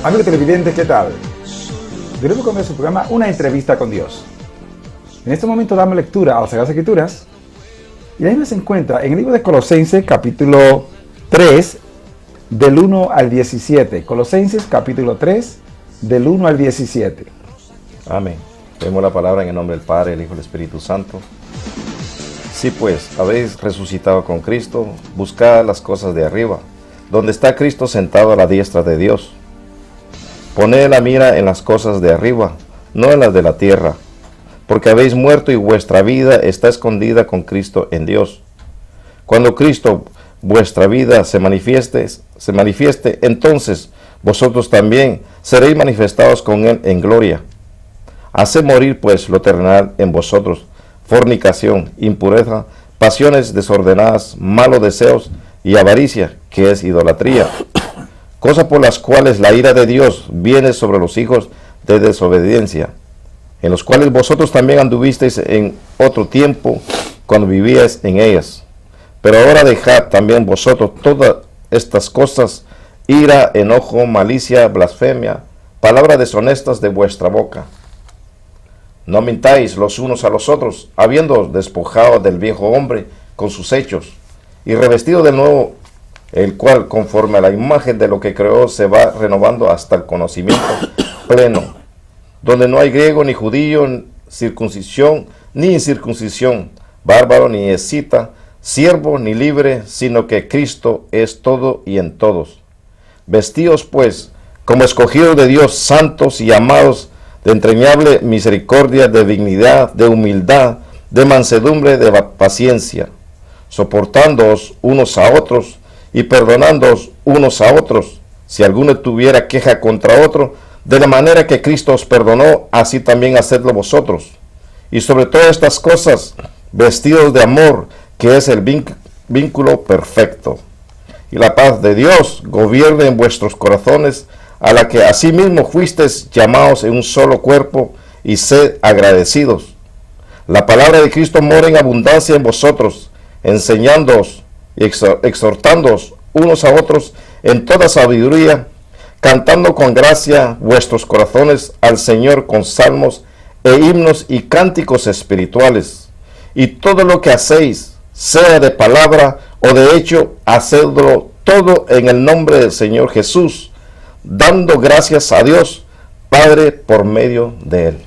Amigo televidente, ¿qué tal? Queremos con su programa Una entrevista con Dios. En este momento damos lectura a las Sagradas Escrituras y ahí nos encuentra en el libro de Colosenses capítulo 3 del 1 al 17. Colosenses capítulo 3 del 1 al 17. Amén. Leemos la palabra en el nombre del Padre, el Hijo y el Espíritu Santo. Sí, pues, habéis resucitado con Cristo, buscad las cosas de arriba, donde está Cristo sentado a la diestra de Dios. Poned la mira en las cosas de arriba, no en las de la tierra, porque habéis muerto y vuestra vida está escondida con Cristo en Dios. Cuando Cristo, vuestra vida, se manifieste, entonces vosotros también seréis manifestados con Él en gloria. Haced morir pues lo terrenal en vosotros, fornicación, impureza, pasiones desordenadas, malos deseos y avaricia, que es idolatría, cosas por las cuales la ira de Dios viene sobre los hijos de desobediencia, en los cuales vosotros también anduvisteis en otro tiempo cuando vivíais en ellas. Pero ahora dejad también vosotros todas estas cosas, ira, enojo, malicia, blasfemia, palabras deshonestas de vuestra boca. No mintáis los unos a los otros, habiendo despojado del viejo hombre con sus hechos, y revestido del nuevo, el cual, conforme a la imagen de lo que creó, se va renovando hasta el conocimiento pleno, donde no hay griego ni judío, circuncisión ni incircuncisión, bárbaro ni escita, siervo ni libre, sino que Cristo es todo y en todos. Vestíos pues como escogidos de Dios, santos y amados, de entrañable misericordia, de dignidad, de humildad, de mansedumbre, de paciencia, soportándoos unos a otros y perdonándoos unos a otros, si alguno tuviera queja contra otro, de la manera que Cristo os perdonó, así también hacedlo vosotros. Y sobre todas estas cosas, vestidos de amor, que es el vínculo perfecto. Y la paz de Dios gobierne en vuestros corazones, a la que asimismo fuisteis llamados en un solo cuerpo, y sed agradecidos. La palabra de Cristo mora en abundancia en vosotros, enseñándoos y exhortándoos unos a otros en toda sabiduría, cantando con gracia vuestros corazones al Señor con salmos e himnos y cánticos espirituales. Y todo lo que hacéis, sea de palabra o de hecho, hacedlo todo en el nombre del Señor Jesús, dando gracias a Dios Padre por medio de Él.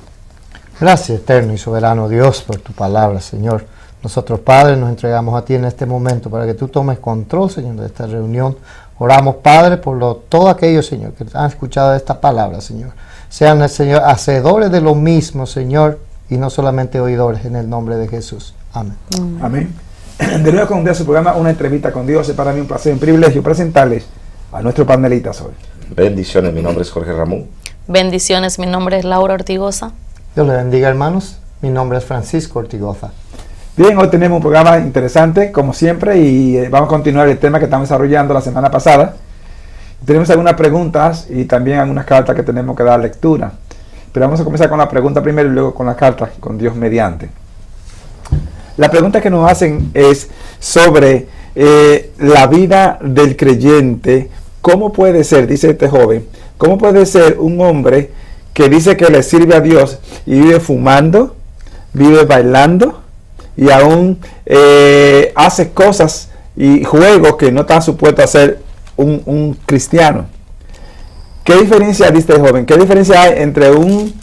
Gracias, eterno y soberano Dios, por tu palabra, Señor. Nosotros, Padre, nos entregamos a ti en este momento para que tú tomes control, Señor, de esta reunión. Oramos, Padre, por todo aquello, Señor, que han escuchado esta palabra, Señor. Sean, Señor, hacedores de lo mismo, Señor, y no solamente oidores, en el nombre de Jesús. Amén. Amén. De nuevo con su programa Una entrevista con Dios. Es para mí un placer, un privilegio presentarles a nuestros panelistas hoy. Bendiciones, mi nombre es Jorge Ramón. Bendiciones, mi nombre es Laura Ortigosa. Dios les bendiga, hermanos. Mi nombre es Francisco Ortigoza. Bien, hoy tenemos un programa interesante, como siempre, y vamos a continuar el tema que estamos desarrollando la semana pasada. Tenemos algunas preguntas y también algunas cartas que tenemos que dar lectura. Pero vamos a comenzar con la pregunta primero y luego con las cartas, con Dios mediante. La pregunta que nos hacen es sobre la vida del creyente. ¿Cómo puede ser, dice este joven, cómo puede ser un hombre que dice que le sirve a Dios y vive fumando, vive bailando y aún hace cosas y juegos que no está supuesto a hacer un cristiano? ¿Qué diferencia, dice este joven, qué diferencia hay entre un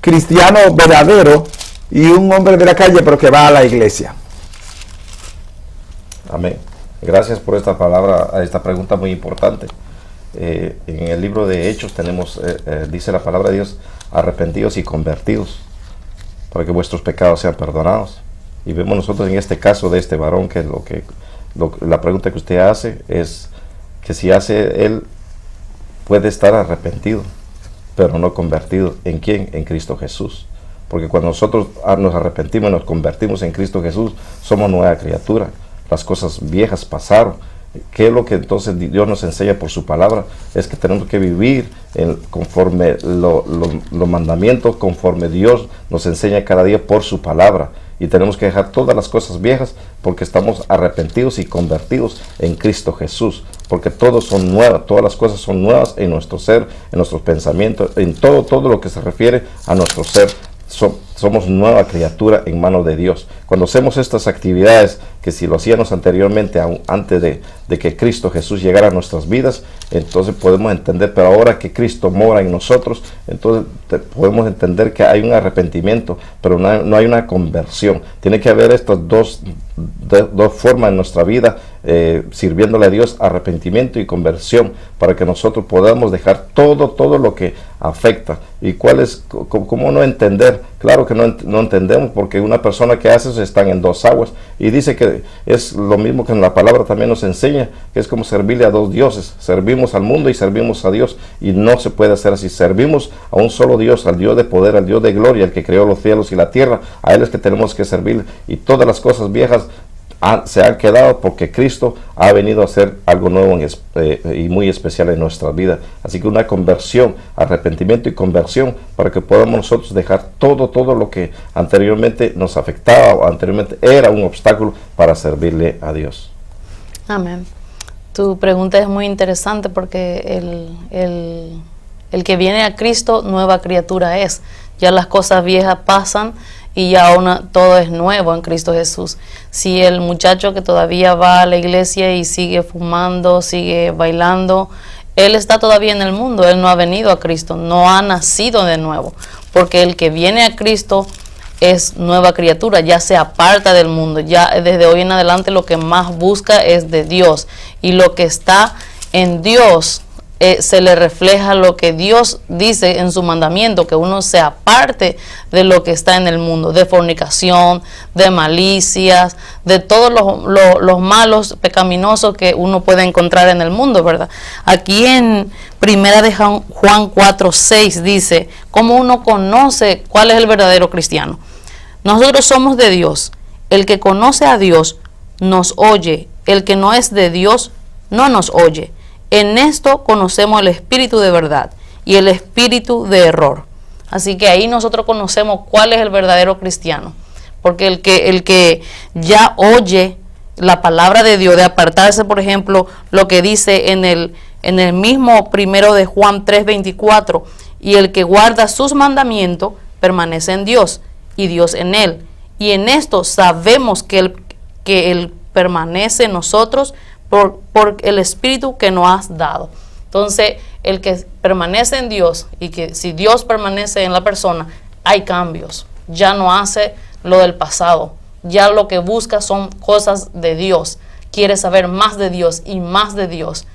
cristiano verdadero y un hombre de la calle pero que va a la iglesia? Amén. Gracias por esta palabra, esta pregunta muy importante. En el libro de Hechos tenemos, dice la palabra de Dios, arrepentidos y convertidos, para que vuestros pecados sean perdonados. Y vemos nosotros en este caso de este varón que la pregunta que usted hace es que si él puede estar arrepentido, pero no convertido. ¿En quién? En Cristo Jesús. Porque cuando nosotros nos arrepentimos y nos convertimos en Cristo Jesús, somos nueva criatura. Las cosas viejas pasaron, ¿Qué es lo que entonces Dios nos enseña por su palabra? Es que tenemos que vivir conforme los mandamientos, conforme Dios nos enseña cada día por su palabra. Y tenemos que dejar todas las cosas viejas porque estamos arrepentidos y convertidos en Cristo Jesús. Porque todas son nuevas, todas las cosas son nuevas en nuestro ser, en nuestros pensamientos, en todo lo que se refiere a nuestro ser. Somos nueva criatura en manos de Dios. Cuando hacemos estas actividades, que si lo hacíamos anteriormente, antes de que Cristo Jesús llegara a nuestras vidas, entonces podemos entender, pero ahora que Cristo mora en nosotros, entonces podemos entender que hay un arrepentimiento, pero no hay una conversión. Tiene que haber estas dos formas en nuestra vida, sirviéndole a Dios, arrepentimiento y conversión, para que nosotros podamos dejar todo lo que afecta. ¿Y cómo no entender? Claro que no entendemos, porque una persona que hace eso están en dos aguas, y dice que es lo mismo que en la palabra también nos enseña, que es como servirle a dos dioses. Servimos al mundo y servimos a Dios, y no se puede hacer así. Servimos a un solo Dios, al Dios de poder, al Dios de gloria, el que creó los cielos y la tierra. A Él es que tenemos que servir, y todas las cosas viejas se han quedado porque Cristo ha venido a hacer algo nuevo y muy especial en nuestra vida. Así que una conversión, arrepentimiento y conversión, para que podamos nosotros dejar todo lo que anteriormente nos afectaba o anteriormente era un obstáculo para servirle a Dios. Amén. Tu pregunta es muy interesante porque el que viene a Cristo, nueva criatura es. Ya las cosas viejas pasan y ya todo es nuevo en Cristo Jesús. Si el muchacho que todavía va a la iglesia y sigue fumando, sigue bailando, él está todavía en el mundo, él no ha venido a Cristo, no ha nacido de nuevo, porque el que viene a Cristo es nueva criatura, ya se aparta del mundo, ya desde hoy en adelante lo que más busca es de Dios, y lo que está en Dios se le refleja lo que Dios dice en su mandamiento, que uno se aparte de lo que está en el mundo, de fornicación, de malicias, de todos los malos pecaminosos que uno puede encontrar en el mundo, ¿verdad? Aquí en Primera de Juan 4:6 dice, ¿cómo uno conoce cuál es el verdadero cristiano? Nosotros somos de Dios. El que conoce a Dios nos oye. El que no es de Dios no nos oye. En esto conocemos el espíritu de verdad y el espíritu de error. Así que ahí nosotros conocemos cuál es el verdadero cristiano. Porque el que ya oye la palabra de Dios, de apartarse, por ejemplo, lo que dice en el mismo 1 de Juan 3:24, y el que guarda sus mandamientos permanece en Dios y Dios en él. Y en esto sabemos que él permanece en nosotros por el espíritu que nos has dado. Entonces, el que permanece en Dios, y que si Dios permanece en la persona, hay cambios. Ya no hace lo del pasado. Ya lo que busca son cosas de Dios. Quiere saber más de Dios y más de Dios.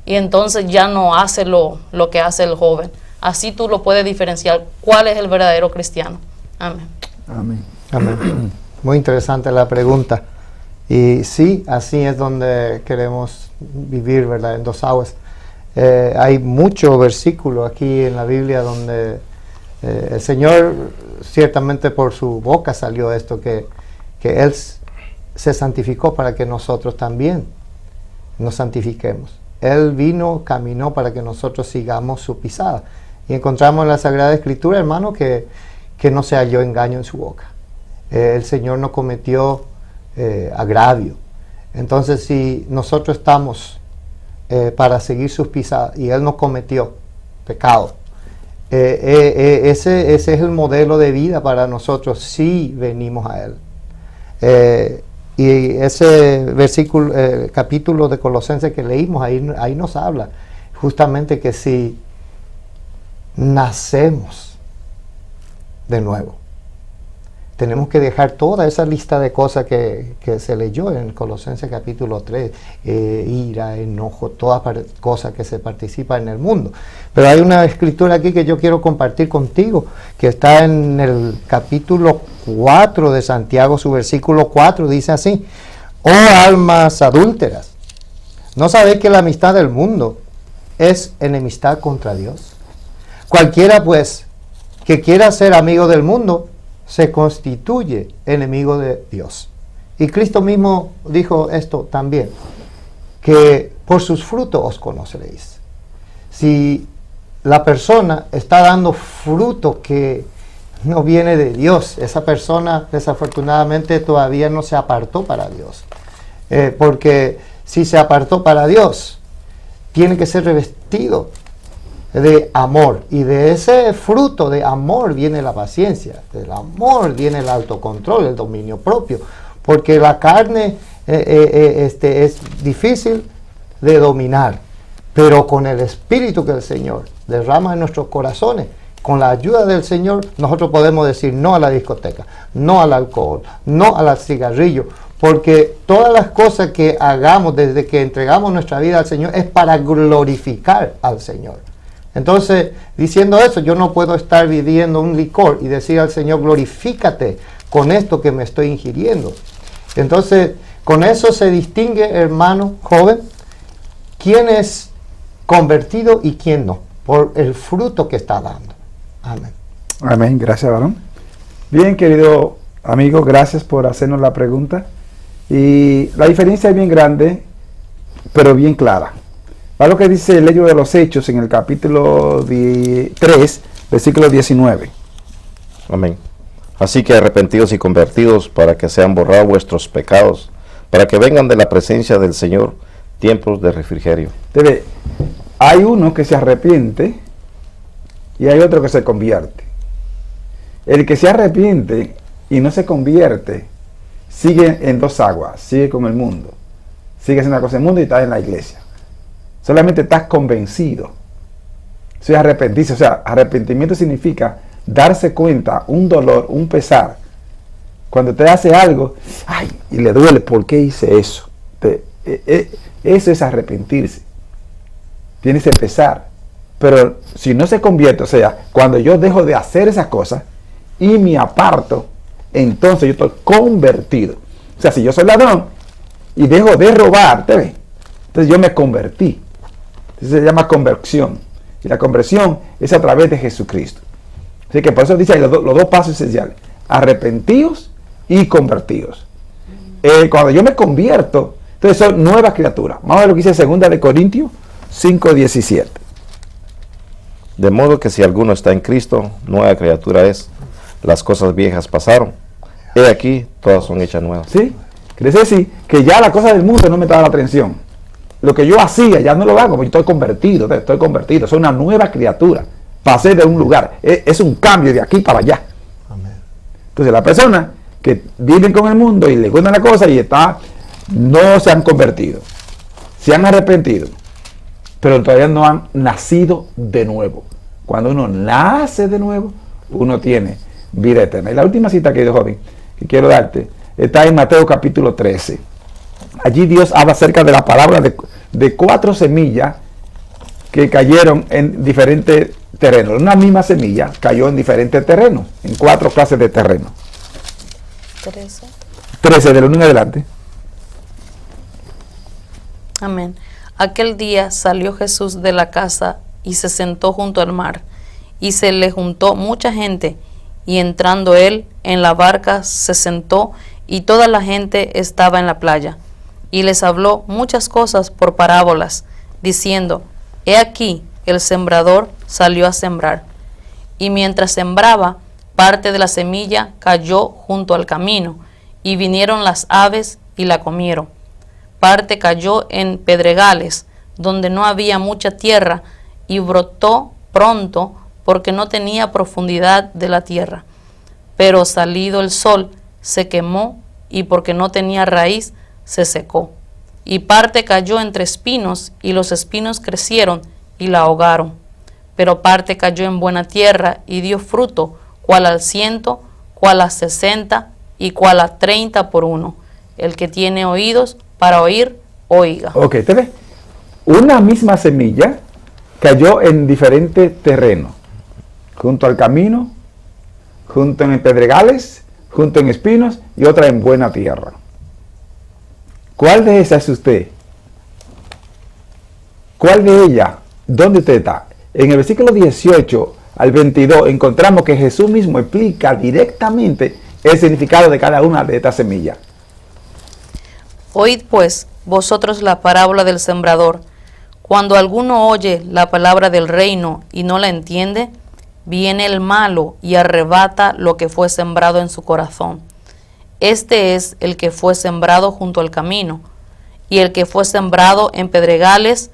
Y entonces ya no hace lo que hace el joven. Así tú lo puedes diferenciar cuál es el verdadero cristiano. Amén. Amén. Amén. Muy interesante la pregunta. Y sí, así es donde queremos vivir, ¿verdad? En dos aguas. Hay muchos versículos aquí en la Biblia donde el Señor, ciertamente por su boca salió esto, que Él se santificó para que nosotros también nos santifiquemos. Él vino, caminó para que nosotros sigamos su pisada. Y encontramos en la Sagrada Escritura, hermano, que no se halló engaño en su boca. El Señor no cometió agravio. Entonces, si nosotros estamos para seguir sus pisadas y Él no cometió pecado, ese es el modelo de vida para nosotros si venimos a Él. Y ese versículo, capítulo de Colosenses que leímos, ahí nos habla justamente que si nacemos de nuevo, tenemos que dejar toda esa lista de cosas que se leyó en Colosenses capítulo 3, ira, enojo, todas cosas que se participan en el mundo. Pero hay una escritura aquí que yo quiero compartir contigo, que está en el capítulo 4 de Santiago, su versículo 4, dice así: oh almas adúlteras, ¿no sabéis que la amistad del mundo es enemistad contra Dios? Cualquiera pues que quiera ser amigo del mundo se constituye enemigo de Dios. Y Cristo mismo dijo esto también, que por sus frutos os conoceréis. Si la persona está dando fruto que no viene de Dios, esa persona desafortunadamente todavía no se apartó para Dios. Porque si se apartó para Dios, tiene que ser revestido de amor, y de ese fruto de amor viene la paciencia, del amor viene el autocontrol, el dominio propio, porque la carne es difícil de dominar, pero con el Espíritu que el Señor derrama en nuestros corazones, con la ayuda del Señor, nosotros podemos decir no a la discoteca, no al alcohol, no al cigarrillo, porque todas las cosas que hagamos desde que entregamos nuestra vida al Señor es para glorificar al Señor. Entonces, diciendo eso, yo no puedo estar viviendo un licor y decir al Señor, glorifícate con esto que me estoy ingiriendo. Entonces, con eso se distingue, hermano joven, quién es convertido y quién no, por el fruto que está dando. Amén. Amén. Gracias, varón. Bien, querido amigo, gracias por hacernos la pregunta. Y la diferencia es bien grande, pero bien clara. Va lo que dice el libro de los Hechos en el capítulo 3, versículo 19. Amén. Así que arrepentidos y convertidos para que sean borrados vuestros pecados, para que vengan de la presencia del Señor tiempos de refrigerio. Entonces, hay uno que se arrepiente y hay otro que se convierte. El que se arrepiente y no se convierte sigue en dos aguas, sigue con el mundo, sigue haciendo la cosa del mundo y está en la iglesia. Solamente estás convencido. Eso es arrepentirse. O sea, arrepentimiento significa darse cuenta, un dolor, un pesar. Cuando te hace algo, ay, y le duele, ¿por qué hice eso? Eso es arrepentirse. Tiene ese pesar. Pero si no se convierte, o sea, cuando yo dejo de hacer esas cosas y me aparto, entonces yo estoy convertido. O sea, si yo soy ladrón y dejo de robar, ¿te ves? Entonces yo me convertí. Entonces se llama conversión. Y la conversión es a través de Jesucristo. Así que por eso dice ahí los dos pasos esenciales. Arrepentidos y convertidos. Cuando yo me convierto, entonces soy nueva criatura. Vamos a ver lo que dice 2 de Corintios 5:17. De modo que si alguno está en Cristo, nueva criatura es. Las cosas viejas pasaron. He aquí, todas son hechas nuevas. ¿Sí? Quiere decir que ya la cosa del mundo no me da la atención. Lo que yo hacía ya no lo hago, porque estoy convertido, soy una nueva criatura. Pasé de un lugar, es un cambio de aquí para allá. Amén. Entonces la persona que vive con el mundo y le cuentan la cosa y no se han convertido, se han arrepentido, pero todavía no han nacido de nuevo. Cuando uno nace de nuevo, uno tiene vida eterna. Y la última cita, querido joven, que quiero darte, está en Mateo capítulo 13. Allí Dios habla acerca de la palabra de 4 semillas que cayeron en diferentes terrenos. Una misma semilla cayó en diferentes terrenos, en 4 clases de terreno. 13 del 1 en adelante. Amén. Aquel día salió Jesús de la casa y se sentó junto al mar, y se le juntó mucha gente, y entrando él en la barca se sentó, y toda la gente estaba en la playa. Y les habló muchas cosas por parábolas, diciendo, he aquí, el sembrador salió a sembrar. Y mientras sembraba, parte de la semilla cayó junto al camino, y vinieron las aves y la comieron. Parte cayó en pedregales, donde no había mucha tierra, y brotó pronto, porque no tenía profundidad de la tierra. Pero salido el sol, se quemó, y porque no tenía raíz, se secó. Y parte cayó entre espinos, y los espinos crecieron y la ahogaron. Pero parte cayó en buena tierra y dio fruto, cual al 100, cual a 60 y cual a 30 por uno. El que tiene oídos para oír, oiga. Ok, ¿te ves? Una misma semilla cayó en diferentes terrenos. Junto al camino, junto en pedregales, junto en espinos y otra en buena tierra. ¿Cuál de esas es usted? ¿Cuál de ellas? ¿Dónde usted está? En el versículo 18 al 22 encontramos que Jesús mismo explica directamente el significado de cada una de estas semillas. Oíd pues vosotros la parábola del sembrador. Cuando alguno oye la palabra del reino y no la entiende, viene el malo y arrebata lo que fue sembrado en su corazón. Este es el que fue sembrado junto al camino, y el que fue sembrado en pedregales,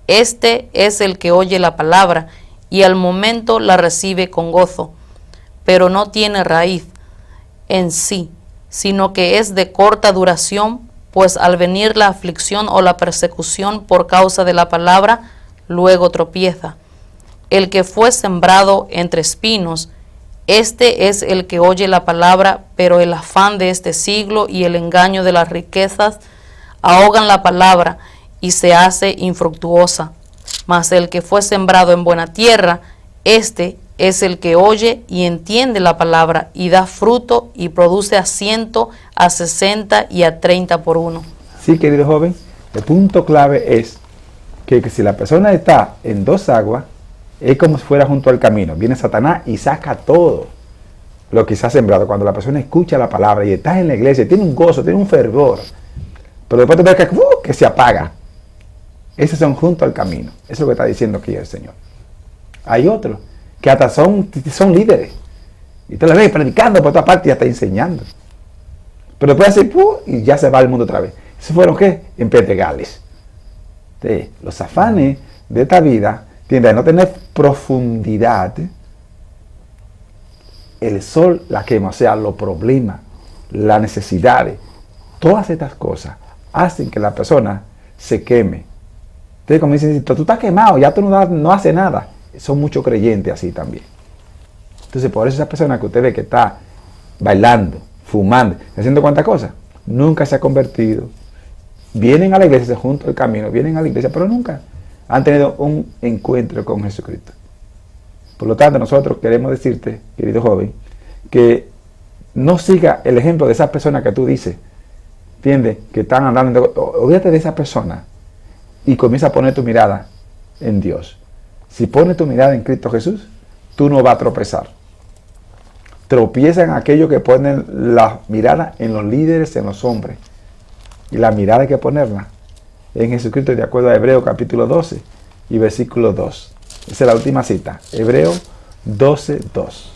este es el que oye la palabra, y al momento la recibe con gozo, pero no tiene raíz en sí, sino que es de corta duración, pues al venir la aflicción o la persecución por causa de la palabra, luego tropieza. El que fue sembrado entre espinos, este es el que oye la palabra, pero el afán de este siglo y el engaño de las riquezas ahogan la palabra y se hace infructuosa. Mas el que fue sembrado en buena tierra, este es el que oye y entiende la palabra y da fruto y produce a 100, a 60 y a 30 por uno. Sí, querido joven, el punto clave es que si la persona está en dos aguas, es como si fuera junto al camino. Viene Satanás y saca todo lo que se ha sembrado. Cuando la persona escucha la palabra y está en la iglesia, tiene un gozo, tiene un fervor, pero después te ves que se apaga. Esos son junto al camino. Eso es lo que está diciendo aquí el Señor. Hay otros que hasta son líderes. Y tú la ves predicando por toda parte y hasta enseñando. Pero después hace y ya se va al mundo otra vez. ¿Esos fueron qué? En pedregales. Los afanes de esta vida tienden a no tener profundidad. El sol la quema, o sea, los problemas, las necesidades, todas estas cosas hacen que la persona se queme. Entonces, como dicen, tú estás quemado, ya tú no haces nada. Son muchos creyentes así también. Entonces, por eso esa persona que usted ve que está bailando, fumando, haciendo cuantas cosas, nunca se ha convertido. Vienen a la iglesia, se juntan el camino, vienen a la iglesia, pero nunca han tenido un encuentro con Jesucristo. Por lo tanto, nosotros queremos decirte, querido joven, que no siga el ejemplo de esas personas que tú dices, ¿entiendes? Que están andando, olvídate de esa persona y comienza a poner tu mirada en Dios. Si pones tu mirada en Cristo Jesús, tú no vas a tropezar. Tropiezan aquellos que ponen la mirada en los líderes, en los hombres. Y la mirada hay que ponerla en Jesucristo, de acuerdo a Hebreos capítulo 12 y versículo 2. Esa es la última cita. Hebreos 12, 2.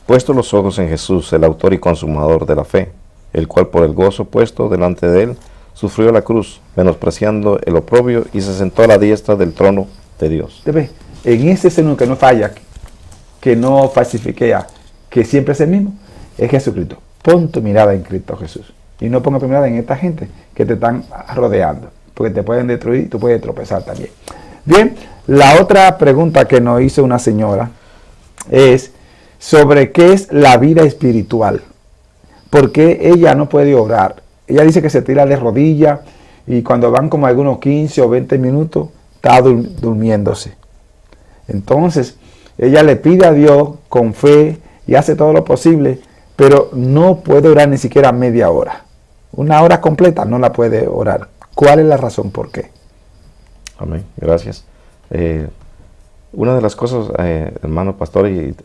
Puesto los ojos en Jesús, el autor y consumador de la fe, el cual por el gozo puesto delante de él, sufrió la cruz, menospreciando el oprobio, y se sentó a la diestra del trono de Dios. En ese Señor que no falla, que no falsifiquea, que siempre es el mismo, es Jesucristo. Pon tu mirada en Cristo Jesús. Y no ponga tu mirada en esta gente que te están rodeando, porque te pueden destruir y tú puedes tropezar también. Bien, la otra pregunta que nos hizo una señora es sobre qué es la vida espiritual. ¿Por qué ella no puede orar? Ella dice que se tira de rodillas y cuando van como algunos 15 o 20 minutos está durmiéndose. Entonces, ella le pide a Dios con fe y hace todo lo posible, pero no puede orar ni siquiera media hora. Una hora completa no la puede orar. ¿Cuál es la razón por qué? Amén, gracias. Una de las cosas, hermano pastor y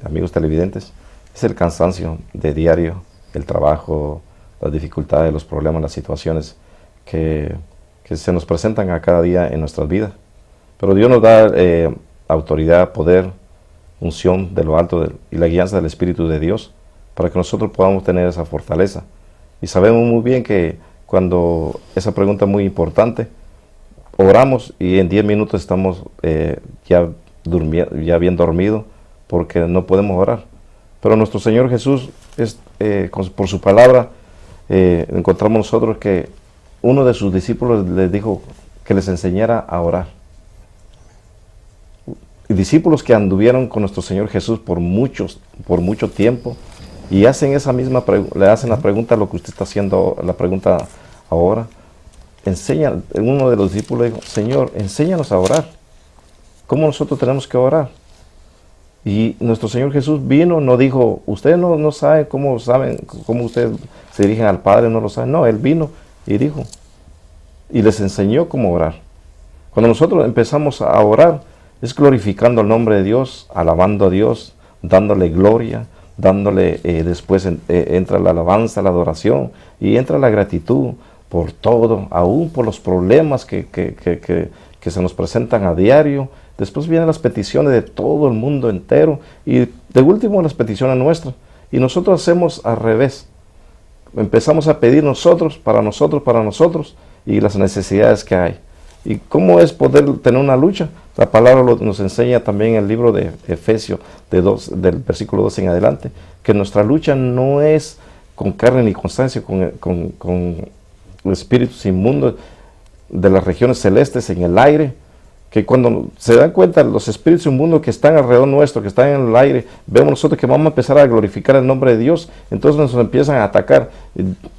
amigos televidentes, es el cansancio de diario, el trabajo, las dificultades, los problemas, las situaciones que se nos presentan a cada día en nuestras vidas. Pero Dios nos da autoridad, poder, unción de lo alto y la guianza del Espíritu de Dios para que nosotros podamos tener esa fortaleza. Y sabemos muy bien que cuando esa pregunta es muy importante, oramos y en 10 minutos estamos ya bien dormidos porque no podemos orar. Pero nuestro Señor Jesús, por su palabra, encontramos nosotros que uno de sus discípulos les dijo que les enseñara a orar. Y discípulos que anduvieron con nuestro Señor Jesús por mucho tiempo y hacen le hacen la pregunta, lo que usted está haciendo, la pregunta ahora. Uno de los discípulos dijo: Señor, enséñanos a orar. ¿Cómo nosotros tenemos que orar? Y nuestro Señor Jesús vino, no dijo: usted no sabe cómo ustedes se dirigen al Padre, no lo saben. No, Él vino y dijo, y les enseñó cómo orar. Cuando nosotros empezamos a orar, es glorificando el nombre de Dios, alabando a Dios, dándole gloria, después entra la alabanza, la adoración, y entra la gratitud, por todo, aún por los problemas que se nos presentan a diario. Después vienen las peticiones de todo el mundo entero y de último las peticiones nuestras. Y nosotros hacemos al revés. Empezamos a pedir nosotros y las necesidades que hay. ¿Y cómo es poder tener una lucha? La palabra nos enseña también en el libro de Efesios, del versículo 12 en adelante, que nuestra lucha no es con carne ni constancia, con espíritus inmundos de las regiones celestes en el aire, que cuando se dan cuenta los espíritus inmundos que están alrededor nuestro, que están en el aire, vemos nosotros que vamos a empezar a glorificar el nombre de Dios, entonces nos empiezan a atacar.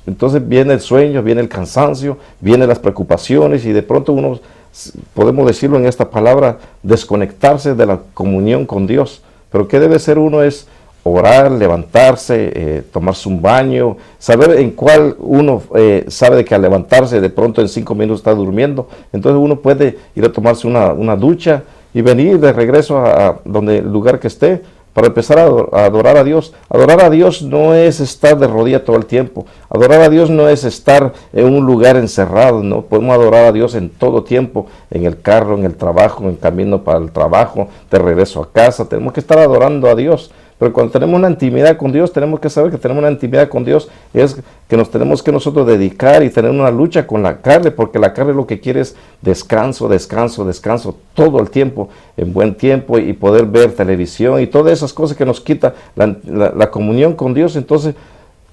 Entonces viene el sueño, viene el cansancio, vienen las preocupaciones y de pronto uno, podemos decirlo en esta palabra, desconectarse de la comunión con Dios. Pero ¿qué debe ser uno? Es orar, levantarse, tomarse un baño, saber en cuál uno sabe de que al levantarse de pronto en 5 minutos está durmiendo, entonces uno puede ir a tomarse una ducha y venir de regreso a donde el lugar que esté para empezar a adorar a Dios. Adorar a Dios no es estar de rodillas todo el tiempo, adorar a Dios no es estar en un lugar encerrado, no podemos adorar a Dios en todo tiempo, en el carro, en el trabajo, en camino para el trabajo, de regreso a casa, tenemos que estar adorando a Dios. Pero cuando tenemos una intimidad con Dios, tenemos que saber que tenemos una intimidad con Dios, es que nos tenemos que nosotros dedicar y tener una lucha con la carne, porque la carne lo que quiere es descanso, descanso, descanso, todo el tiempo, en buen tiempo, y poder ver televisión y todas esas cosas que nos quita la comunión con Dios. Entonces,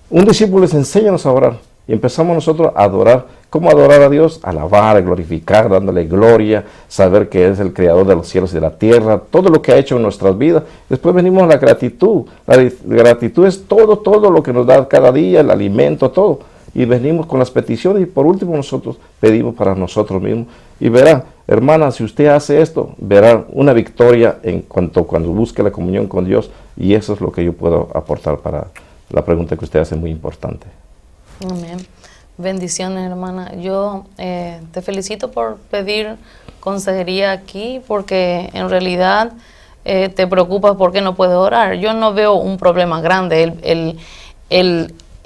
un discípulo les enseña a orar y empezamos nosotros a adorar. ¿Cómo adorar a Dios? Alabar, glorificar, dándole gloria, saber que es el creador de los cielos y de la tierra, todo lo que ha hecho en nuestras vidas. Después venimos a la gratitud. La gratitud es todo lo que nos da cada día, el alimento, todo. Y venimos con las peticiones y por último nosotros pedimos para nosotros mismos. Y verá, hermana, si usted hace esto, verá una victoria cuando busque la comunión con Dios. Y eso es lo que yo puedo aportar para la pregunta que usted hace, muy importante. Amén. Bendiciones, hermana. Yo te felicito por pedir consejería aquí, porque en realidad te preocupas porque no puedes orar. Yo no veo un problema grande.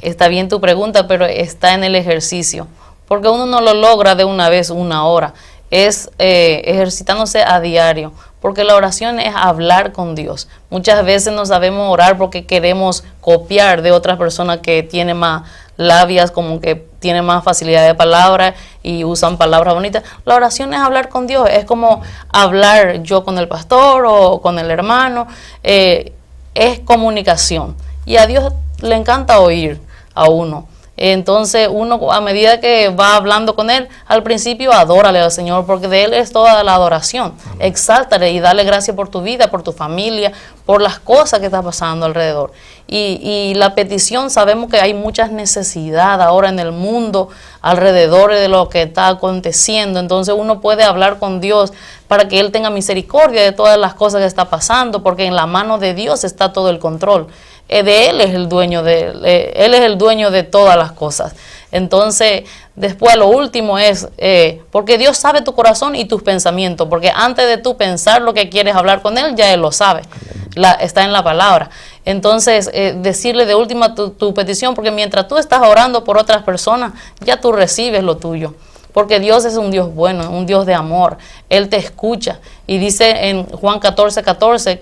Está bien tu pregunta, pero está en el ejercicio, porque uno no lo logra de una vez 1 hora. Es ejercitándose a diario, porque la oración es hablar con Dios. Muchas veces no sabemos orar porque queremos copiar de otras personas que tienen más labias, como que tienen más facilidad de palabra y usan palabras bonitas. La oración es hablar con Dios, es como hablar yo con el pastor o con el hermano, es comunicación. Y a Dios le encanta oír a uno. Entonces uno, a medida que va hablando con Él, al principio adórale al Señor, porque de Él es toda la adoración. Exáltale y dale gracias por tu vida, por tu familia, por las cosas que están pasando alrededor. Y la petición, sabemos que hay muchas necesidades ahora en el mundo alrededor de lo que está aconteciendo. Entonces uno puede hablar con Dios para que Él tenga misericordia de todas las cosas que está pasando, porque en la mano de Dios está todo el control. De Él es el dueño Él es el dueño de todas las cosas. Entonces, después lo último es, porque Dios sabe tu corazón y tus pensamientos, porque antes de tú pensar lo que quieres hablar con Él, ya Él lo sabe, está en la palabra. Entonces, decirle de última tu petición, porque mientras tú estás orando por otras personas, ya tú recibes lo tuyo. Porque Dios es un Dios bueno, un Dios de amor. Él te escucha. Y dice en Juan 14:14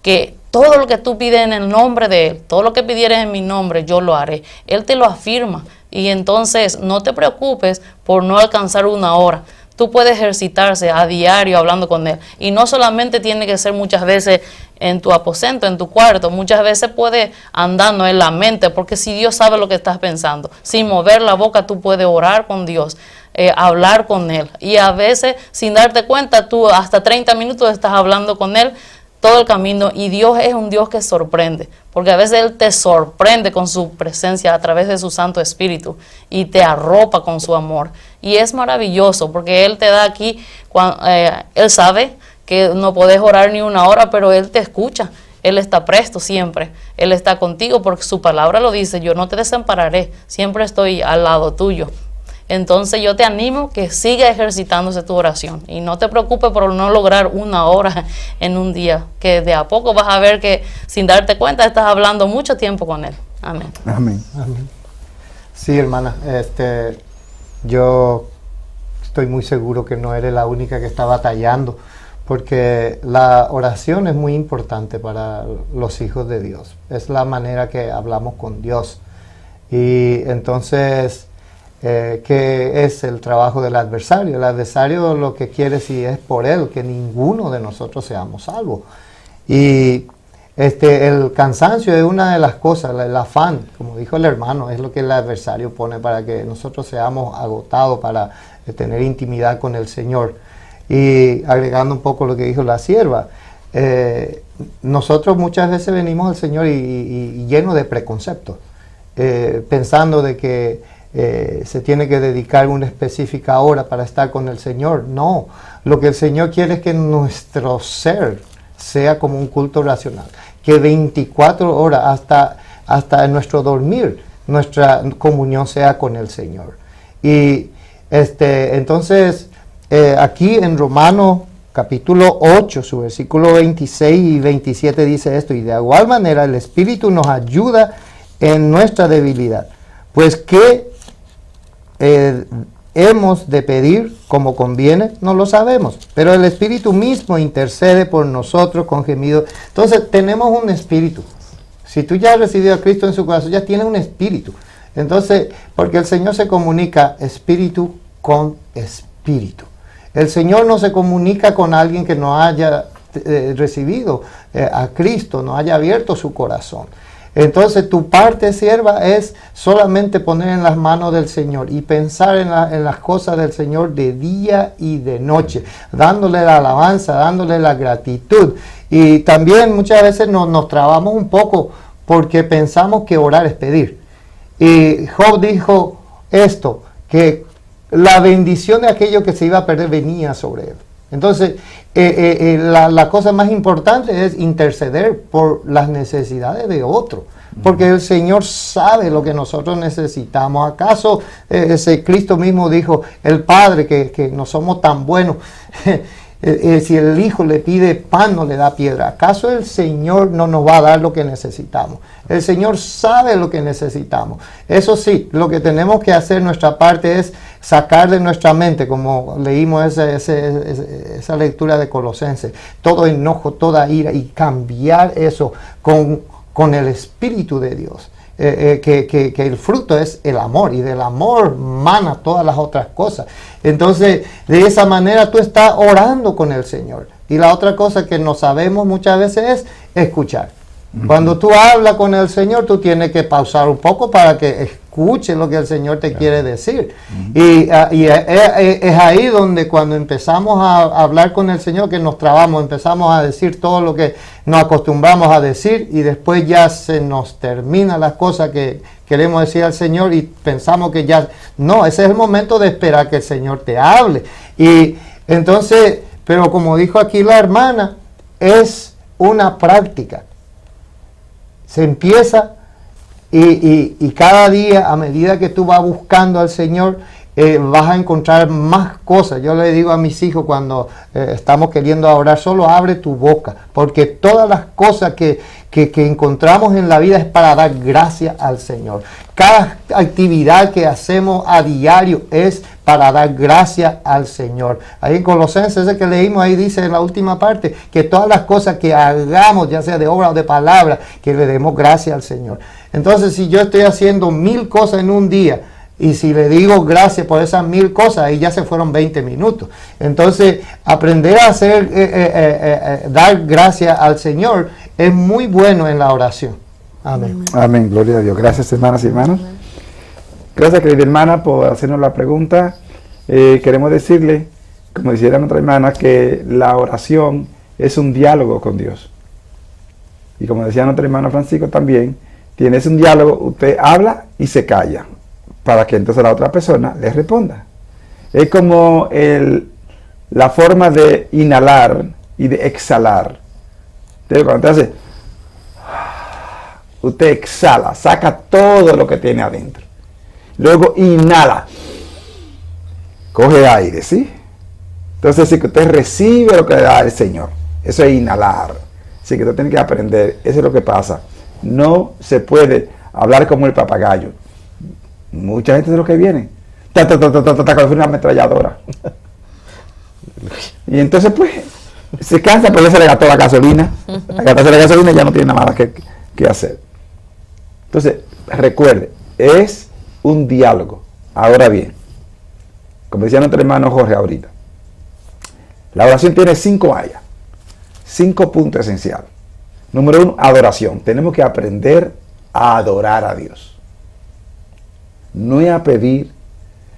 que todo lo que tú pides en el nombre de Él, todo lo que pidieres en mi nombre, yo lo haré. Él te lo afirma. Y entonces no te preocupes por no alcanzar 1 hora. Tú puedes ejercitarse a diario hablando con Él. Y no solamente tiene que ser muchas veces en tu aposento, en tu cuarto. Muchas veces puede andando en la mente, porque si Dios sabe lo que estás pensando, sin mover la boca tú puedes orar con Dios, hablar con Él. Y a veces, sin darte cuenta, tú hasta 30 minutos estás hablando con Él todo el camino. Y Dios es un Dios que sorprende, porque a veces Él te sorprende con su presencia a través de su Santo Espíritu y te arropa con su amor. Y es maravilloso, porque Él te da aquí, Él sabe que no podés orar ni 1 hora, pero Él te escucha. Él está presto siempre. Él está contigo, porque su palabra lo dice: yo no te desampararé, siempre estoy al lado tuyo. Entonces yo te animo que siga ejercitándose tu oración y no te preocupes por no lograr 1 hora en un día, que de a poco vas a ver que sin darte cuenta estás hablando mucho tiempo con Él. Amén. Amén. Amén. Sí, hermana, yo estoy muy seguro que no eres la única que está batallando, porque la oración es muy importante para los hijos de Dios. Es la manera que hablamos con Dios. Y entonces, ¿qué es el trabajo del adversario? El adversario lo que quiere, si es por él, que ninguno de nosotros seamos salvos. Y el cansancio es una de las cosas, el afán, como dijo el hermano, es lo que el adversario pone para que nosotros seamos agotados para tener intimidad con el Señor. Y agregando un poco lo que dijo la sierva, nosotros muchas veces venimos al Señor y llenos de preconceptos, pensando de que se tiene que dedicar una específica hora para estar con el Señor. No, lo que el Señor quiere es que nuestro ser sea como un culto racional, que 24 horas hasta en nuestro dormir, nuestra comunión sea con el Señor. Y entonces, aquí en Romanos capítulo 8, su versículo 26 y 27 dice esto: y de igual manera el Espíritu nos ayuda en nuestra debilidad, pues que hemos de pedir como conviene, no lo sabemos, pero el Espíritu mismo intercede por nosotros con gemidos. Entonces tenemos un espíritu. Si tú ya has recibido a Cristo en su corazón, ya tienes un espíritu. Entonces, porque el Señor se comunica espíritu con espíritu. El Señor no se comunica con alguien que no haya recibido a Cristo, no haya abierto su corazón. Entonces tu parte, sierva, es solamente poner en las manos del Señor y pensar en las cosas del Señor de día y de noche, dándole la alabanza, dándole la gratitud. Y también muchas veces nos trabamos un poco porque pensamos que orar es pedir. Y Job dijo esto, que la bendición de aquello que se iba a perder venía sobre él. Entonces, la cosa más importante es interceder por las necesidades de otro, porque el Señor sabe lo que nosotros necesitamos. ¿Acaso ese Cristo mismo dijo, el Padre, que no somos tan buenos, si el Hijo le pide pan, no le da piedra? ¿Acaso el Señor no nos va a dar lo que necesitamos? El Señor sabe lo que necesitamos. Eso sí, lo que tenemos que hacer, nuestra parte, es sacar de nuestra mente, como leímos esa lectura de Colosenses, todo enojo, toda ira, y cambiar eso con el Espíritu de Dios. Que el fruto es el amor, y del amor mana todas las otras cosas. Entonces, de esa manera tú estás orando con el Señor. Y la otra cosa que no sabemos muchas veces es escuchar. Cuando tú hablas con el Señor, tú tienes que pausar un poco para que escuche lo que el Señor te quiere decir. Y es ahí donde, cuando empezamos a hablar con el Señor, que nos trabamos, empezamos a decir todo lo que nos acostumbramos a decir, y después ya se nos terminan las cosas que queremos decir al Señor y pensamos que ya no. Ese es el momento de esperar que el Señor te hable. Y entonces, pero como dijo aquí la hermana, es una práctica. Se empieza y cada día, a medida que tú vas buscando al Señor, vas a encontrar más cosas. Yo le digo a mis hijos cuando estamos queriendo orar, solo abre tu boca, porque todas las cosas que encontramos en la vida es para dar gracias al Señor. Cada actividad que hacemos a diario es para dar gracias al Señor. Ahí en Colosenses, ese que leímos, ahí dice en la última parte, que todas las cosas que hagamos, ya sea de obra o de palabra, que le demos gracias al Señor. Entonces, si yo estoy haciendo 1000 cosas en un día, y si le digo gracias por esas 1000 cosas, ahí ya se fueron 20 minutos. Entonces, aprender a dar gracias al Señor es muy bueno en la oración. Amén. Amén, gloria a Dios. Gracias, hermanas y hermanos. Gracias, querida hermana, por hacernos la pregunta. Queremos decirle, como decía nuestra hermana, que la oración es un diálogo con Dios. Y como decía nuestra hermana Francisco también, tienes un diálogo, usted habla y se calla, para que entonces la otra persona le responda. Es como la forma de inhalar y de exhalar. Entonces, cuando usted hace, usted exhala, saca todo lo que tiene adentro. Luego inhala, coge aire, ¿sí? Entonces, sí que usted recibe lo que le da el Señor. Eso es inhalar. Así que usted tiene que aprender, eso es lo que pasa. No se puede hablar como el papagayo. Mucha gente de lo que viene. con una ametralladora. Y entonces pues se cansa porque se le gastó la gasolina. Al gastarse la gasolina ya no tiene nada más que hacer. Entonces, recuerde, es un diálogo. Ahora bien, como decía nuestro hermano Jorge ahorita, la oración tiene 5 áreas, 5 puntos esenciales. Número 1, adoración. Tenemos que aprender a adorar a Dios. No es a pedir,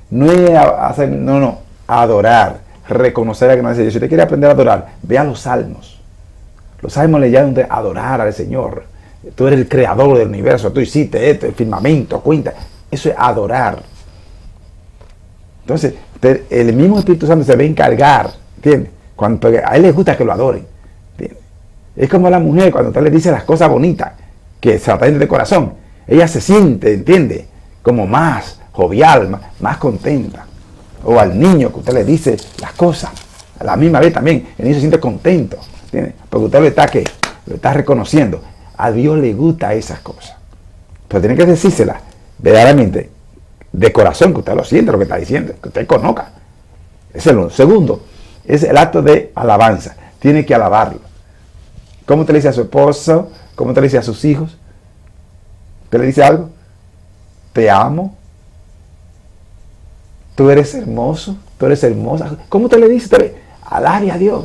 no es a hacer, no, adorar, reconocer a que no es Dios. Si usted quiere aprender a adorar, vea los salmos. Los salmos le llaman de adorar al Señor. Tú eres el creador del universo, tú hiciste esto, el firmamento, cuenta. Eso es adorar. Entonces, el mismo Espíritu Santo se va a encargar, ¿entiendes? Porque a él le gusta que lo adoren, ¿entiendes? Es como la mujer cuando usted le dice las cosas bonitas, que se aprende de corazón. Ella se siente, ¿entiende? Como más jovial, más contenta. O al niño que usted le dice las cosas, a la misma vez también, el niño se siente contento, ¿entiende? Porque usted lo está reconociendo. A Dios le gusta esas cosas. Pero tiene que decírselas verdaderamente, de corazón, que usted lo siente lo que está diciendo, que usted conozca. Ese es el segundo, es el acto de alabanza. Tiene que alabarlo. ¿Cómo usted le dice a su esposo? ¿Cómo usted le dice a sus hijos? ¿Usted le dice algo? Te amo. Tú eres hermoso. Tú eres hermosa. ¿Cómo usted le dice? Alabe a Dios.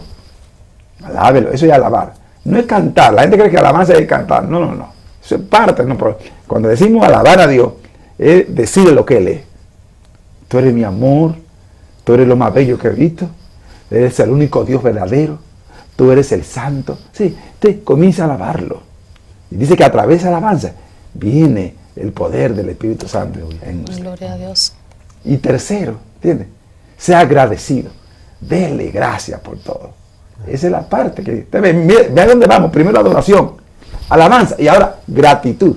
Alábelo. Eso es alabar. No es cantar. La gente cree que alabanza es cantar. No. Eso es parte. No, pero cuando decimos alabar a Dios, es decirle lo que Él es. Tú eres mi amor. Tú eres lo más bello que he visto. Eres el único Dios verdadero. Tú eres el santo. Sí, usted comienza a alabarlo. Y dice que a través de la alabanza viene el poder del Espíritu Santo en usted. Gloria a Dios. Y tercero, ¿entiende? Sea agradecido. Dele gracias por todo. Esa es la parte que... Vea dónde vamos. Primero adoración, alabanza y ahora gratitud.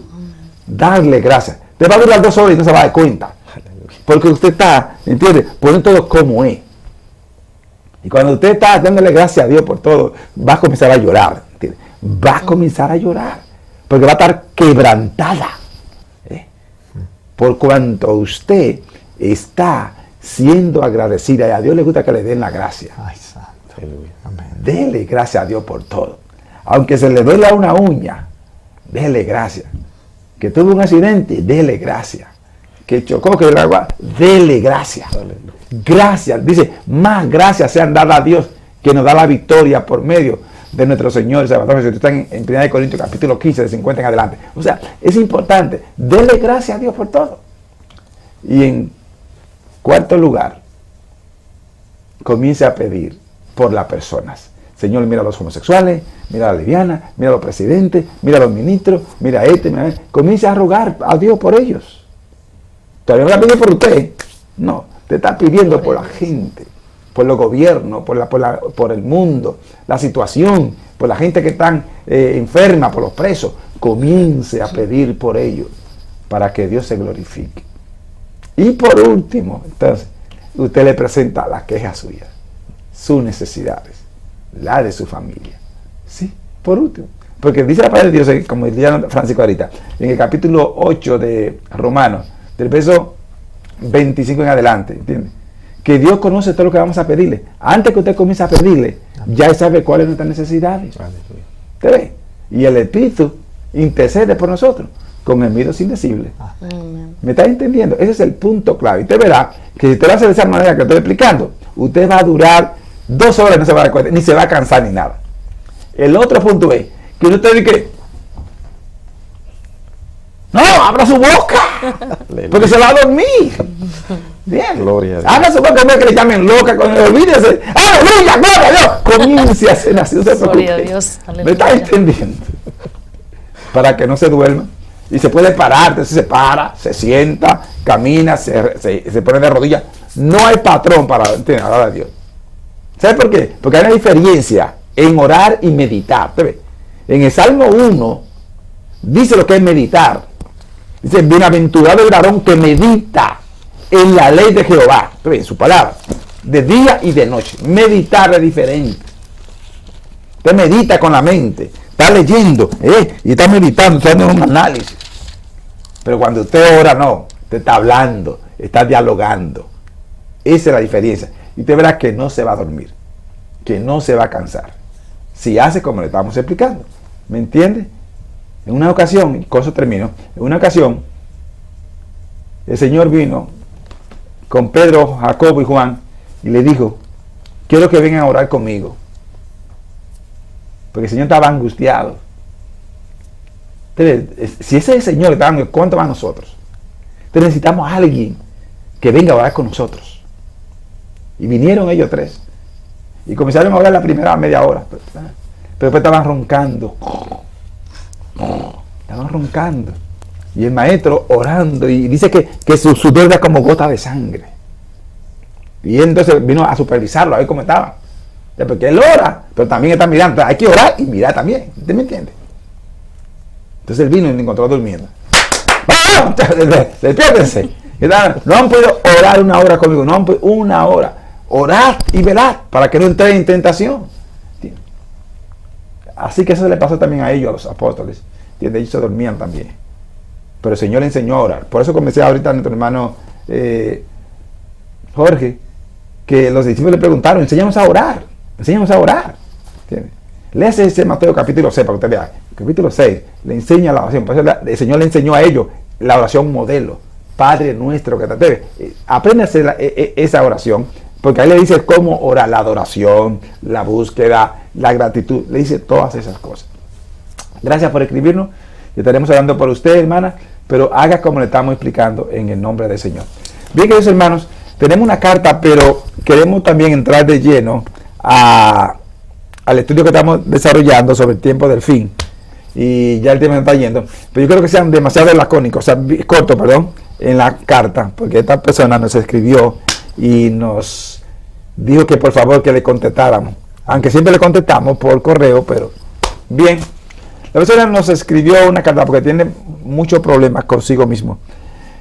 Darle gracias. Te va a durar 2 horas y no se va a dar cuenta. Porque usted está, ¿entiende? Poniendo todo como es. Y cuando usted está dándole gracias a Dios por todo, va a comenzar a llorar. ¿Entiende? Va a comenzar a llorar. Porque va a estar quebrantada. Por cuanto usted está siendo agradecida. Y a Dios le gusta que le den la gracia. Ay, santo. Amén. Dele gracias a Dios por todo. Aunque se le duela una uña, dele gracias. Que tuvo un accidente, dele gracias. Que chocó, que el agua, dele gracias. Gracias, dice, más gracias sean dadas a Dios que nos da la victoria por medio de nuestro Señor y Salvador Jesucristo. Está en 1 Corintios capítulo 15, de 50 en adelante. O sea, es importante, dele gracias a Dios por todo. Y en cuarto lugar, comience a pedir por las personas. Señor, mira a los homosexuales, mira a la lesbiana, mira a los presidentes, mira a los ministros, mira a este, mira a este. Comience a rogar a Dios por ellos. Todavía no la pide por usted. No, te está pidiendo por la gente, por los gobiernos, por el mundo, la situación, por la gente que están enferma, por los presos. Comience a pedir por ellos para que Dios se glorifique. Y por último, entonces, usted le presenta la queja suya, sus necesidades, la de su familia. Sí, por último. Porque dice la palabra de Dios, como decía Francisco ahorita, en el capítulo 8 de Romanos, del verso 25 en adelante, ¿entiende? Que Dios conoce todo lo que vamos a pedirle. Antes que usted comience a pedirle, ya sabe cuáles son nuestras necesidades. ¿Usted ve? Y el Espíritu intercede por nosotros con gemidos indecibles. ¿Me está entendiendo? Ese es el punto clave. Y usted verá que si usted lo hace de esa manera que estoy explicando, usted va a durar 2 horas y no se va a dar cuenta, ni se va a cansar ni nada. El otro punto es que usted dice que no, abra su boca, porque se va a dormir. Bien. Gloria a Dios. Abra su boca, no es que le llamen loca, olvídese. ¡Aleluya! ¡Gloria a Dios! Comience a hacer así, no se preocupe. Gloria a Dios. ¿Me está entendiendo? Para que no se duerma. Y se puede parar, entonces se para, se sienta, camina, se pone de rodillas. No hay patrón para hablar a Dios. ¿Sabe por qué? Porque hay una diferencia en orar y meditar. En el Salmo 1 dice lo que es meditar. Dice, bienaventurado el varón que medita en la ley de Jehová, en su palabra, de día y de noche. Meditar es diferente. Usted medita con la mente, está leyendo, y está meditando, está haciendo un análisis. Pero cuando usted ora, no, usted está hablando, está dialogando. Esa es la diferencia. Y usted verá que no se va a dormir, que no se va a cansar. Si hace como le estamos explicando. ¿Me entiende? En una ocasión, y con eso termino, en una ocasión, el Señor vino con Pedro, Jacobo y Juan y le dijo, quiero que vengan a orar conmigo. Porque el Señor estaba angustiado. Entonces, si ese es el Señor que está angustiado, ¿cuánto más nosotros? Entonces necesitamos a alguien que venga a orar con nosotros. Y vinieron ellos tres. Y comenzaron a orar la primera media hora. Pero después estaban roncando. Estaban roncando. Y el maestro orando. Y dice que su sudor era como gota de sangre. Y él entonces vino a supervisarlo, a ver cómo estaban. Porque él ora, pero también está mirando. Entonces hay que orar y mirar también. ¿Usted me entiende? Entonces él vino y me encontró durmiendo. ¡Vamos! Despiértense. No han podido orar una hora conmigo. No han podido una hora. Orad y velad para que no entren en tentación. ¿Entiendes? Así que eso le pasó también a ellos, a los apóstoles. ¿Entiendes? Ellos se dormían también. Pero el Señor le enseñó a orar. Por eso comencé ahorita a nuestro hermano Jorge, que los discípulos le preguntaron, enséñanos a orar. Enséñanos a orar. ¿Entiendes? Léase ese Mateo capítulo 6 para que usted vea. Capítulo 6 le enseña la oración. Por eso el Señor le enseñó a ellos la oración modelo. Padre nuestro que te aprende a hacer esa oración. Porque ahí le dice cómo orar, la adoración, la búsqueda, la gratitud. Le dice todas esas cosas. Gracias por escribirnos. Estaremos hablando por usted, hermana. Pero haga como le estamos explicando en el nombre del Señor. Bien, queridos hermanos, tenemos una carta, pero queremos también entrar de lleno al estudio que estamos desarrollando sobre el tiempo del fin. Y ya el tema está yendo. Pero yo creo que sean demasiado lacónicos, o sea, corto, perdón, en la carta. Porque esta persona nos escribió y nos dijo que por favor que le contestáramos, aunque siempre le contestamos por correo, pero bien, la persona nos escribió una carta porque tiene muchos problemas consigo mismo.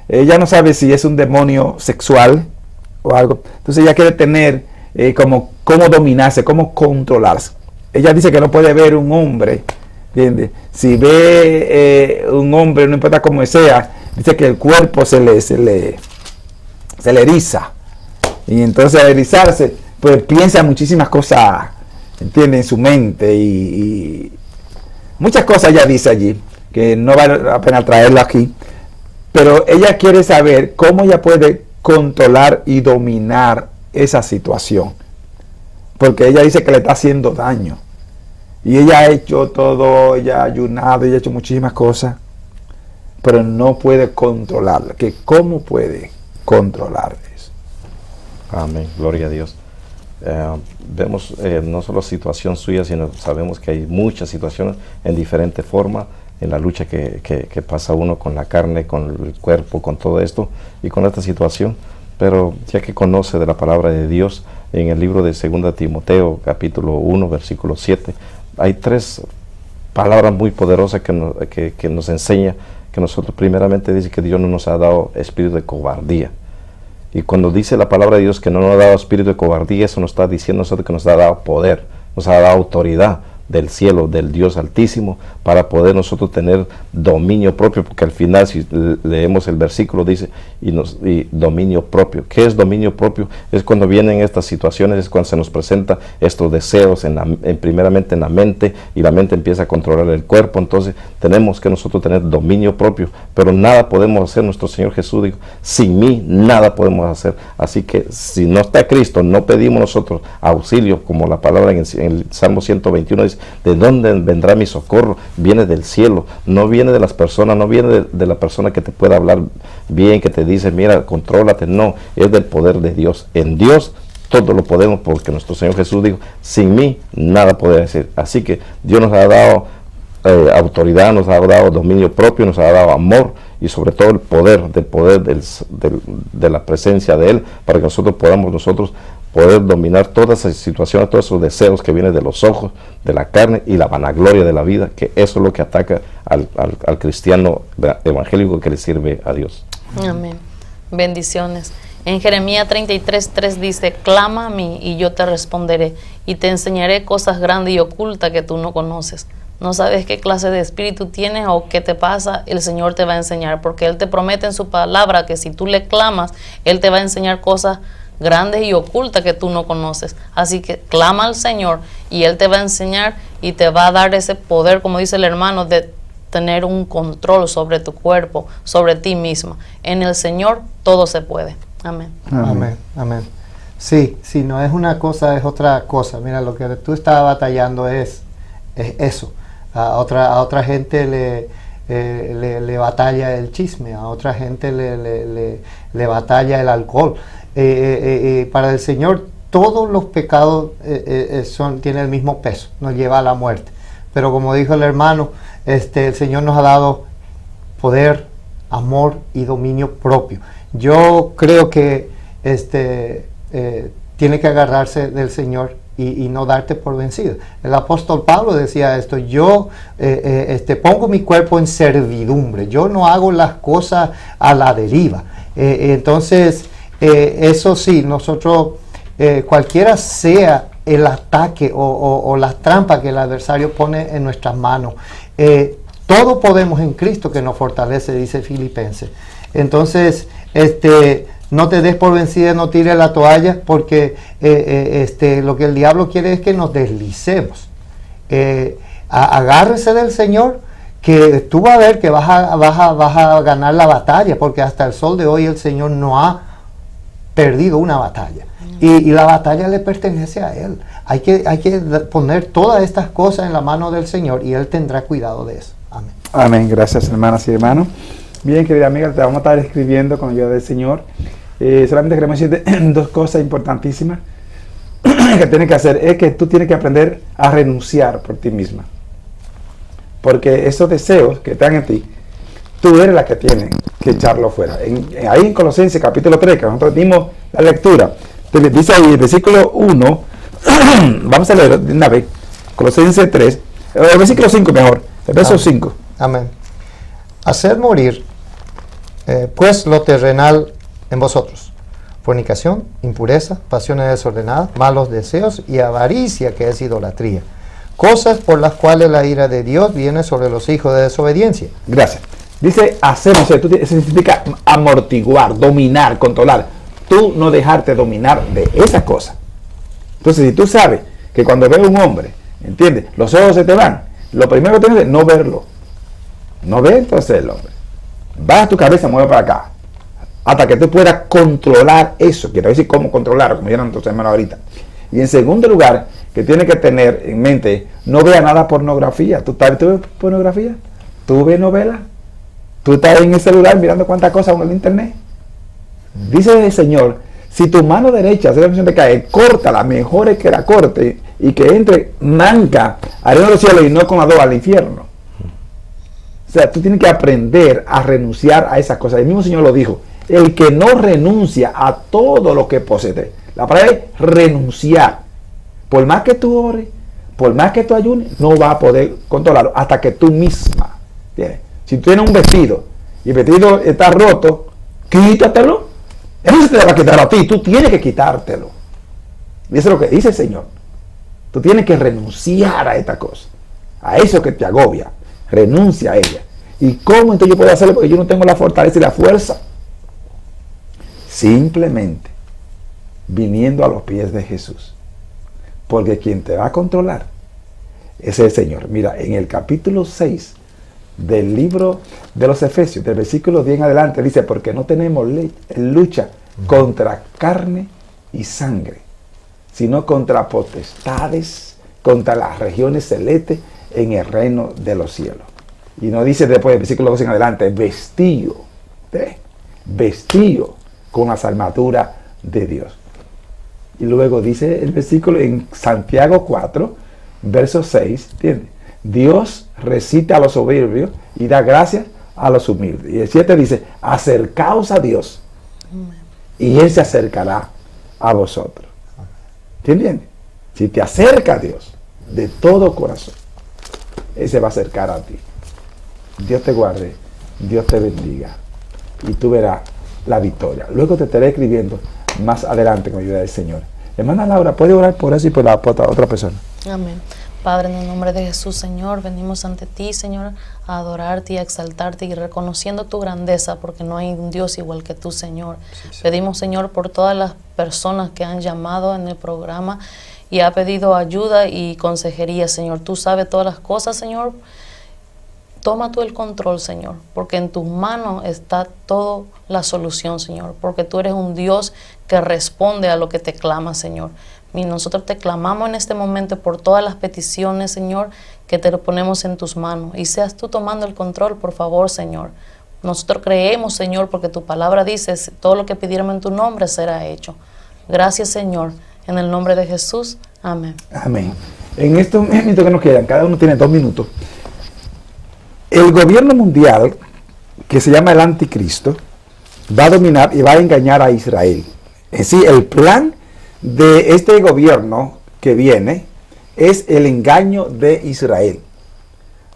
Ella no sabe si es un demonio sexual o algo, entonces ella quiere tener cómo dominarse, cómo controlarse. Ella dice que no puede ver un hombre, ¿entiendes? Si ve un hombre, no importa cómo sea, dice que el cuerpo se le eriza. Y entonces al erizarse, pues piensa muchísimas cosas, entiende, en su mente y muchas cosas ella dice allí, que no vale la pena traerlo aquí, pero ella quiere saber cómo ella puede controlar y dominar esa situación, porque ella dice que le está haciendo daño, y ella ha hecho todo, ella ha ayunado, ella ha hecho muchísimas cosas, pero no puede controlarla. Que ¿cómo puede controlar eso? Amén, gloria a Dios. Vemos no solo situación suya, sino sabemos que hay muchas situaciones en diferentes formas en la lucha que pasa uno con la carne, con el cuerpo, con todo esto y con esta situación. Pero ya que conoce de la palabra de Dios, en el libro de 2 Timoteo, capítulo 1, versículo 7, hay 3 palabras muy poderosas que nos enseña que nosotros primeramente dice que Dios no nos ha dado espíritu de cobardía. Y cuando dice la palabra de Dios que no nos ha dado espíritu de cobardía, eso nos está diciendo nosotros que nos ha dado poder, nos ha dado autoridad del cielo, del Dios Altísimo, para poder nosotros tener dominio propio, porque al final si leemos el versículo dice y dominio propio. ¿Qué es dominio propio? Es cuando vienen estas situaciones, es cuando se nos presenta estos deseos primeramente en la mente, y la mente empieza a controlar el cuerpo. Entonces tenemos que nosotros tener dominio propio, pero nada podemos hacer. Nuestro Señor Jesús dijo, sin mí nada podemos hacer. Así que si no está Cristo, no pedimos nosotros auxilio, como la palabra en el Salmo 121 dice, ¿de dónde vendrá mi socorro? Viene del cielo, no viene de las personas, no viene de la persona que te pueda hablar bien, que te dice, mira, contrólate. No, es del poder de Dios. En Dios todo lo podemos, porque nuestro Señor Jesús dijo, sin mí nada podré hacer. Así que Dios nos ha dado autoridad, nos ha dado dominio propio, nos ha dado amor y sobre todo el poder, de la presencia de Él, para que nosotros podamos poder dominar todas esas situaciones, todos esos deseos que vienen de los ojos, de la carne y la vanagloria de la vida, que eso es lo que ataca al cristiano evangélico que le sirve a Dios. Amén. Bendiciones. En Jeremías 33:3 dice, clama a mí y yo te responderé y te enseñaré cosas grandes y ocultas que tú no conoces. No sabes qué clase de espíritu tienes o qué te pasa, el Señor te va a enseñar, porque Él te promete en su palabra que si tú le clamas, Él te va a enseñar cosas grandes y ocultas que tú no conoces. Así que clama al Señor y Él te va a enseñar y te va a dar ese poder, como dice el hermano, de tener un control sobre tu cuerpo, sobre ti misma. En el Señor todo se puede. Amén. Amén. Amén. Sí, si no es una cosa, es otra cosa. Mira, lo que tú estabas batallando es eso. A otra gente le batalla el chisme, a otra gente le batalla el alcohol. Para el Señor todos los pecados tienen el mismo peso, nos lleva a la muerte. Pero como dijo el hermano, el Señor nos ha dado poder, amor y dominio propio. Yo creo que tiene que agarrarse del Señor y no darte por vencido. El apóstol Pablo decía esto: yo pongo mi cuerpo en servidumbre, yo no hago las cosas a la deriva. Entonces, eso sí, nosotros, cualquiera sea el ataque o las trampas que el adversario pone en nuestras manos, todo podemos en Cristo que nos fortalece, dice Filipenses. Entonces, no te des por vencida, no tires la toalla, porque lo que el diablo quiere es que nos deslicemos. Agárrese del Señor, que tú vas a ver que vas a ganar la batalla, porque hasta el sol de hoy el Señor no ha perdido una batalla. Y la batalla le pertenece a Él. Hay que poner todas estas cosas en la mano del Señor y Él tendrá cuidado de eso. Amén. Amén. Gracias, hermanas y hermanos. Bien, querida amiga, te vamos a estar escribiendo con la ayuda del Señor. Solamente queremos decirte dos cosas importantísimas que tienes que hacer. Es que tú tienes que aprender a renunciar por ti misma. Porque esos deseos que están en ti, tú eres la que tiene que echarlo fuera. Ahí en Colosenses capítulo 3, que nosotros dimos la lectura, te dice ahí el versículo 1, vamos a leer de una vez, Colosenses 3, el versículo 5 mejor, el verso 5. Amén. Hacer morir, pues, lo terrenal en vosotros: fornicación, impureza, pasiones desordenadas, malos deseos y avaricia, que es idolatría. Cosas por las cuales la ira de Dios viene sobre los hijos de desobediencia. Gracias. Dice hacer, eso significa amortiguar, dominar, controlar. Tú no dejarte dominar de esas cosas. Entonces, si tú sabes que cuando ves a un hombre, ¿entiendes? Los ojos se te van. Lo primero que tienes es no verlo. No ves entonces el hombre. Baja tu cabeza, mueve para acá. Hasta que tú puedas controlar eso. Quiero decir cómo controlar, como dijeron nuestros hermanos ahorita. Y en segundo lugar, que tienes que tener en mente, no veas nada pornografía. ¿Tú ves pornografía? ¿Tú ves novelas? ¿Tú estás en el celular mirando cuántas cosas en el internet? Dice el Señor, si tu mano derecha hace la función de caer, córtala, mejor es que la corte y que entre manca al reino de los cielos y no con la dos al infierno. O sea, tú tienes que aprender a renunciar a esas cosas. El mismo Señor lo dijo, el que no renuncia a todo lo que posee. La palabra es renunciar. Por más que tú ores, por más que tú ayunes, no vas a poder controlarlo hasta que tú misma. ¿Entiendes? Si tú tienes un vestido y el vestido está roto, quítatelo. Él no se te va a quitar a ti, tú tienes que quitártelo. Y eso es lo que dice el Señor. Tú tienes que renunciar a esta cosa, a eso que te agobia. Renuncia a ella. ¿Y cómo entonces yo puedo hacerlo? Porque yo no tengo la fortaleza y la fuerza. Simplemente viniendo a los pies de Jesús. Porque quien te va a controlar es el Señor. Mira, en el capítulo 6 del libro de los Efesios, del versículo 10 en adelante, dice, porque no tenemos lucha contra carne y sangre, sino contra potestades, contra las regiones celestes en el reino de los cielos. Y nos dice después del versículo 12 en adelante, vestido con las armaduras de Dios. Y luego dice el versículo en Santiago 4, verso 6, ¿entiendes? Dios resiste a los soberbios y da gracias a los humildes. Y el 7 dice, acercaos a Dios y Él se acercará a vosotros. ¿Entiendes? Si te acerca a Dios de todo corazón, Él se va a acercar a ti. Dios te guarde, Dios te bendiga y tú verás la victoria. Luego te estaré escribiendo más adelante con ayuda del Señor. Hermana Laura, ¿puede orar por eso y por la otra persona? Amén. Padre, en el nombre de Jesús, Señor, venimos ante ti, Señor, a adorarte y a exaltarte y reconociendo tu grandeza, porque no hay un Dios igual que tú, Señor. Sí. Pedimos, Señor, por todas las personas que han llamado en el programa y ha pedido ayuda y consejería, Señor. Tú sabes todas las cosas, Señor. Toma tú el control, Señor, porque en tus manos está toda la solución, Señor, porque tú eres un Dios que responde a lo que te clama, Señor. Y nosotros te clamamos en este momento por todas las peticiones, Señor, que te lo ponemos en tus manos. Y seas tú tomando el control, por favor, Señor. Nosotros creemos, Señor, porque tu palabra dice, todo lo que pidiéramos en tu nombre será hecho. Gracias, Señor, en el nombre de Jesús. Amén. Amén. En estos minutos que nos quedan, cada uno tiene 2 minutos. El gobierno mundial, que se llama el anticristo, va a dominar y va a engañar a Israel. Es decir, el plan de este gobierno que viene es el engaño de Israel.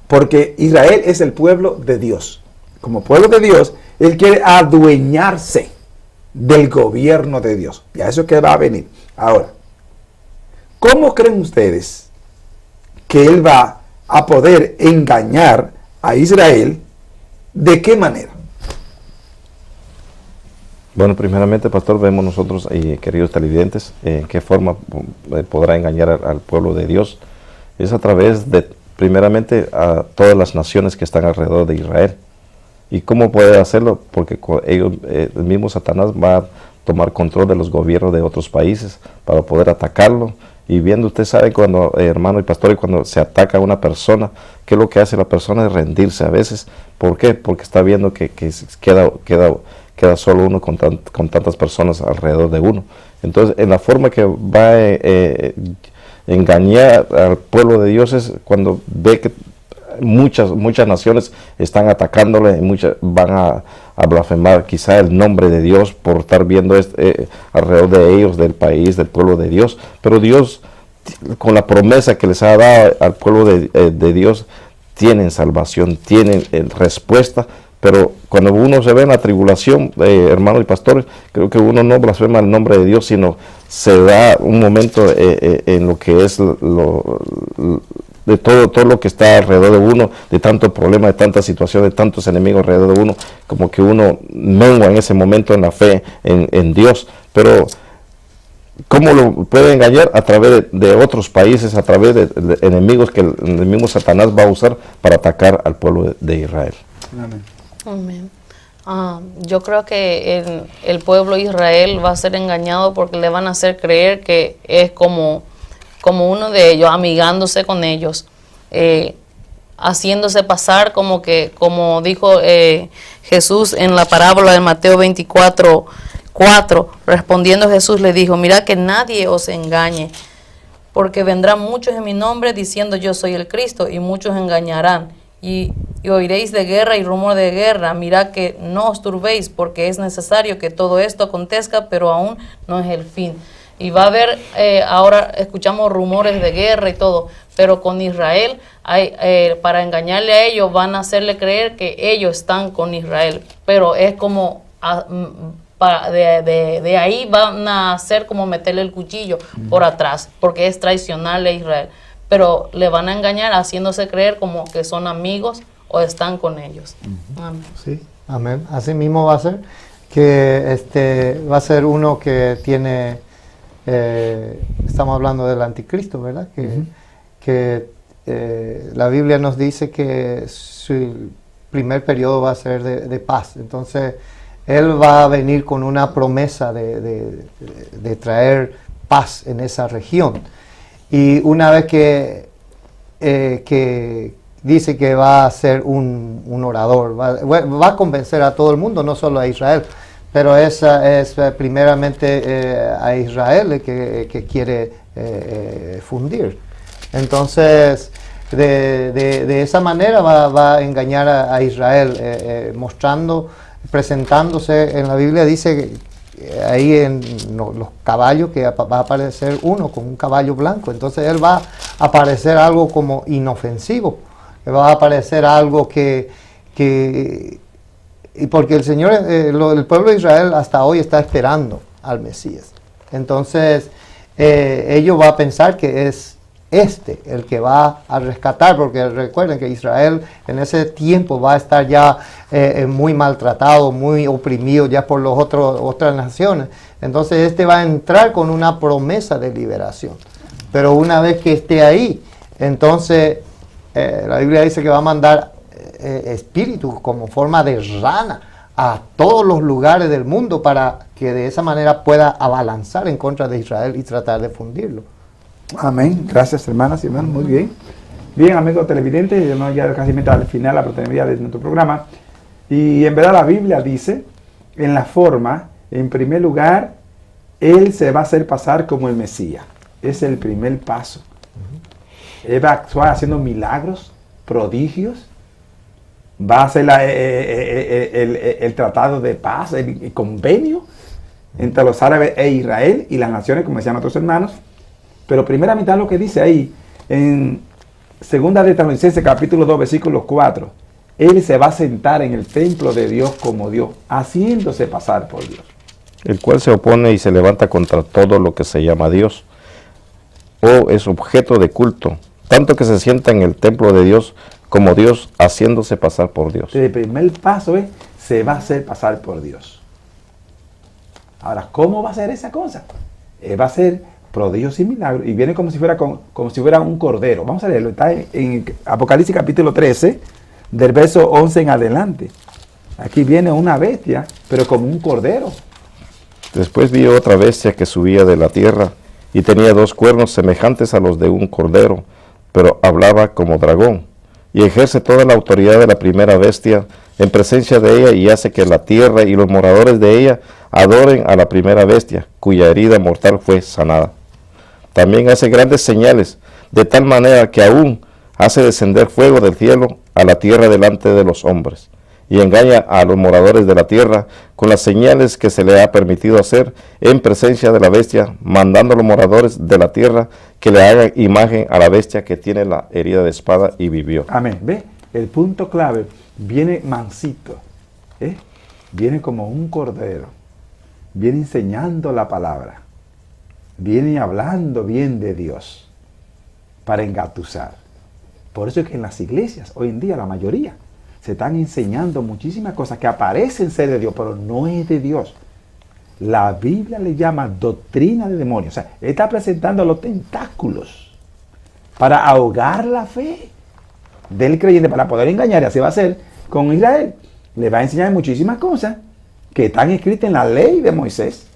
Porque Israel es el pueblo de Dios. Como pueblo de Dios, él quiere adueñarse del gobierno de Dios. Y a eso que va a venir. Ahora, ¿cómo creen ustedes que él va a poder engañar a Israel? ¿De qué manera? Bueno, primeramente, pastor, vemos nosotros, queridos televidentes, en qué forma podrá engañar al pueblo de Dios. Es a través de, primeramente, a todas las naciones que están alrededor de Israel. ¿Y cómo puede hacerlo? Porque ellos, el mismo Satanás va a tomar control de los gobiernos de otros países para poder atacarlo. Y viendo, usted sabe, cuando, hermano y pastor, cuando se ataca a una persona, ¿qué es lo que hace la persona? Es rendirse a veces. ¿Por qué? Porque está viendo que queda solo uno con tantas personas alrededor de uno. Entonces, en la forma que va a engañar al pueblo de Dios es cuando ve que muchas naciones están atacándole, y muchas van a blasfemar quizá el nombre de Dios por estar viendo alrededor de ellos, del país, del pueblo de Dios. Pero Dios, con la promesa que les ha dado al pueblo de Dios, tienen salvación, tienen respuesta. Pero cuando uno se ve en la tribulación, hermanos y pastores, creo que uno no blasfema el nombre de Dios, sino se da un momento en lo que es de todo lo que está alrededor de uno, de tanto problema, de tanta situación, de tantos enemigos alrededor de uno, como que uno mengua en ese momento en la fe en Dios. Pero ¿cómo lo puede engañar? A través de otros países, a través de enemigos que el mismo Satanás va a usar para atacar al pueblo de Israel. Amén. Amén. Yo creo que el pueblo de Israel va a ser engañado porque le van a hacer creer que es como uno de ellos, amigándose con ellos, haciéndose pasar como dijo Jesús en la parábola de Mateo 24:4, respondiendo Jesús le dijo, mira que nadie os engañe, porque vendrán muchos en mi nombre diciendo yo soy el Cristo, y muchos engañarán. Y oiréis de guerra y rumor de guerra. Mirad que no os turbéis, porque es necesario que todo esto acontezca, pero aún no es el fin. Y va a haber, ahora escuchamos rumores de guerra y todo, pero con Israel, para engañarle a ellos, van a hacerle creer que ellos están con Israel. Pero es como, de ahí van a hacer como meterle el cuchillo por atrás, porque es traicionarle a Israel. Pero le van a engañar haciéndose creer como que son amigos o están con ellos. Amén. Sí, amén. Así mismo va a ser, que va a ser uno que tiene, estamos hablando del anticristo, ¿verdad? Que la Biblia nos dice que su primer periodo va a ser de paz. Entonces, él va a venir con una promesa de traer paz en esa región. Y una vez que dice que va a ser un orador, va a convencer a todo el mundo, no solo a Israel, pero es primeramente a Israel el que quiere fundir. Entonces, de esa manera va a engañar a Israel, presentándose en la Biblia, dice ahí en los caballos que va a aparecer uno con un caballo blanco. Entonces él va a aparecer algo como inofensivo, va a aparecer algo y porque el Señor, el pueblo de Israel hasta hoy está esperando al Mesías. Entonces ellos van a pensar que es el que va a rescatar, porque recuerden que Israel en ese tiempo va a estar ya muy maltratado, muy oprimido ya por otras naciones. entonces este va a entrar con una promesa de liberación. Pero una vez que esté ahí, entonces la Biblia dice que va a mandar espíritus como forma de rana a todos los lugares del mundo para que de esa manera pueda abalanzar en contra de Israel y tratar de fundirlo. Amén. Gracias, hermanas y hermanos. Muy bien. Bien, amigos televidentes, hemos llegado casi al final, la protagonía de nuestro programa. Y en verdad la Biblia dice, en la forma, en primer lugar, Él se va a hacer pasar como el Mesías. Es el primer paso. Él va a actuar haciendo milagros, prodigios. Va a hacer el tratado de paz, el convenio entre los árabes e Israel y las naciones, como decían nuestros hermanos. Pero primeramente lo que dice ahí, en 2 de Tesalonicenses capítulo 2, versículo 4, Él se va a sentar en el templo de Dios como Dios, haciéndose pasar por Dios. El cual se opone y se levanta contra todo lo que se llama Dios, o es objeto de culto, tanto que se sienta en el templo de Dios como Dios, haciéndose pasar por Dios. El primer paso es, se va a hacer pasar por Dios. Ahora, ¿cómo va a ser esa cosa? Va a ser prodigios y milagros, y viene como si fuera un cordero. Vamos a leerlo, está en Apocalipsis capítulo 13, del verso 11 en adelante. Aquí viene una bestia, pero como un cordero. Después vi otra bestia que subía de la tierra, y tenía 2 cuernos semejantes a los de un cordero, pero hablaba como dragón, y ejerce toda la autoridad de la primera bestia en presencia de ella, y hace que la tierra y los moradores de ella adoren a la primera bestia, cuya herida mortal fue sanada. También hace grandes señales, de tal manera que aún hace descender fuego del cielo a la tierra delante de los hombres, y engaña a los moradores de la tierra con las señales que se le ha permitido hacer en presencia de la bestia, mandando a los moradores de la tierra que le hagan imagen a la bestia que tiene la herida de espada y vivió. Amén. ¿Ve? El punto clave viene mansito, viene como un cordero, viene enseñando la palabra, viene hablando bien de Dios para engatusar. Por eso es que en las iglesias, hoy en día, la mayoría, se están enseñando muchísimas cosas que aparecen ser de Dios, pero no es de Dios. La Biblia le llama doctrina de demonios. O sea, está presentando los tentáculos para ahogar la fe del creyente, para poder engañar. Y así va a ser con Israel. Le va a enseñar muchísimas cosas que están escritas en la ley de Moisés.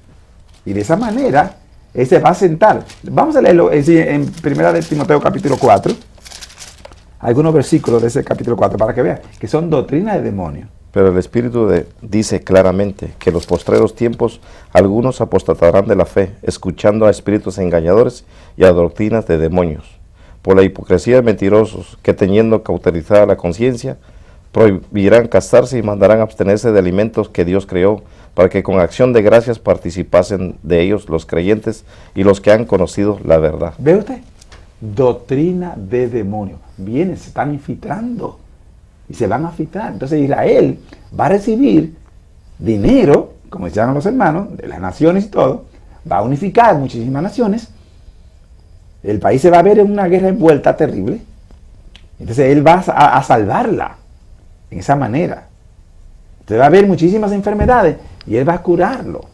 Y de esa manera, él se va a sentar. Vamos a leerlo en 1 de Timoteo capítulo 4. Algunos versículos de ese capítulo 4 para que vean que son doctrinas de demonios. Pero el Espíritu dice claramente que en los postreros tiempos algunos apostatarán de la fe, escuchando a espíritus engañadores y a doctrinas de demonios, por la hipocresía de mentirosos, que teniendo cauterizada la conciencia, prohibirán casarse y mandarán abstenerse de alimentos que Dios creó, para que con acción de gracias participasen de ellos los creyentes y los que han conocido la verdad. ¿Ve usted? Doctrina de demonios. Vienen, se están infiltrando y se van a filtrar. Entonces Israel va a recibir dinero, como decían los hermanos, de las naciones y todo, va a unificar muchísimas naciones. El país se va a ver en una guerra envuelta terrible. Entonces él va a salvarla en esa manera. Entonces va a haber muchísimas enfermedades y él va a curarlo.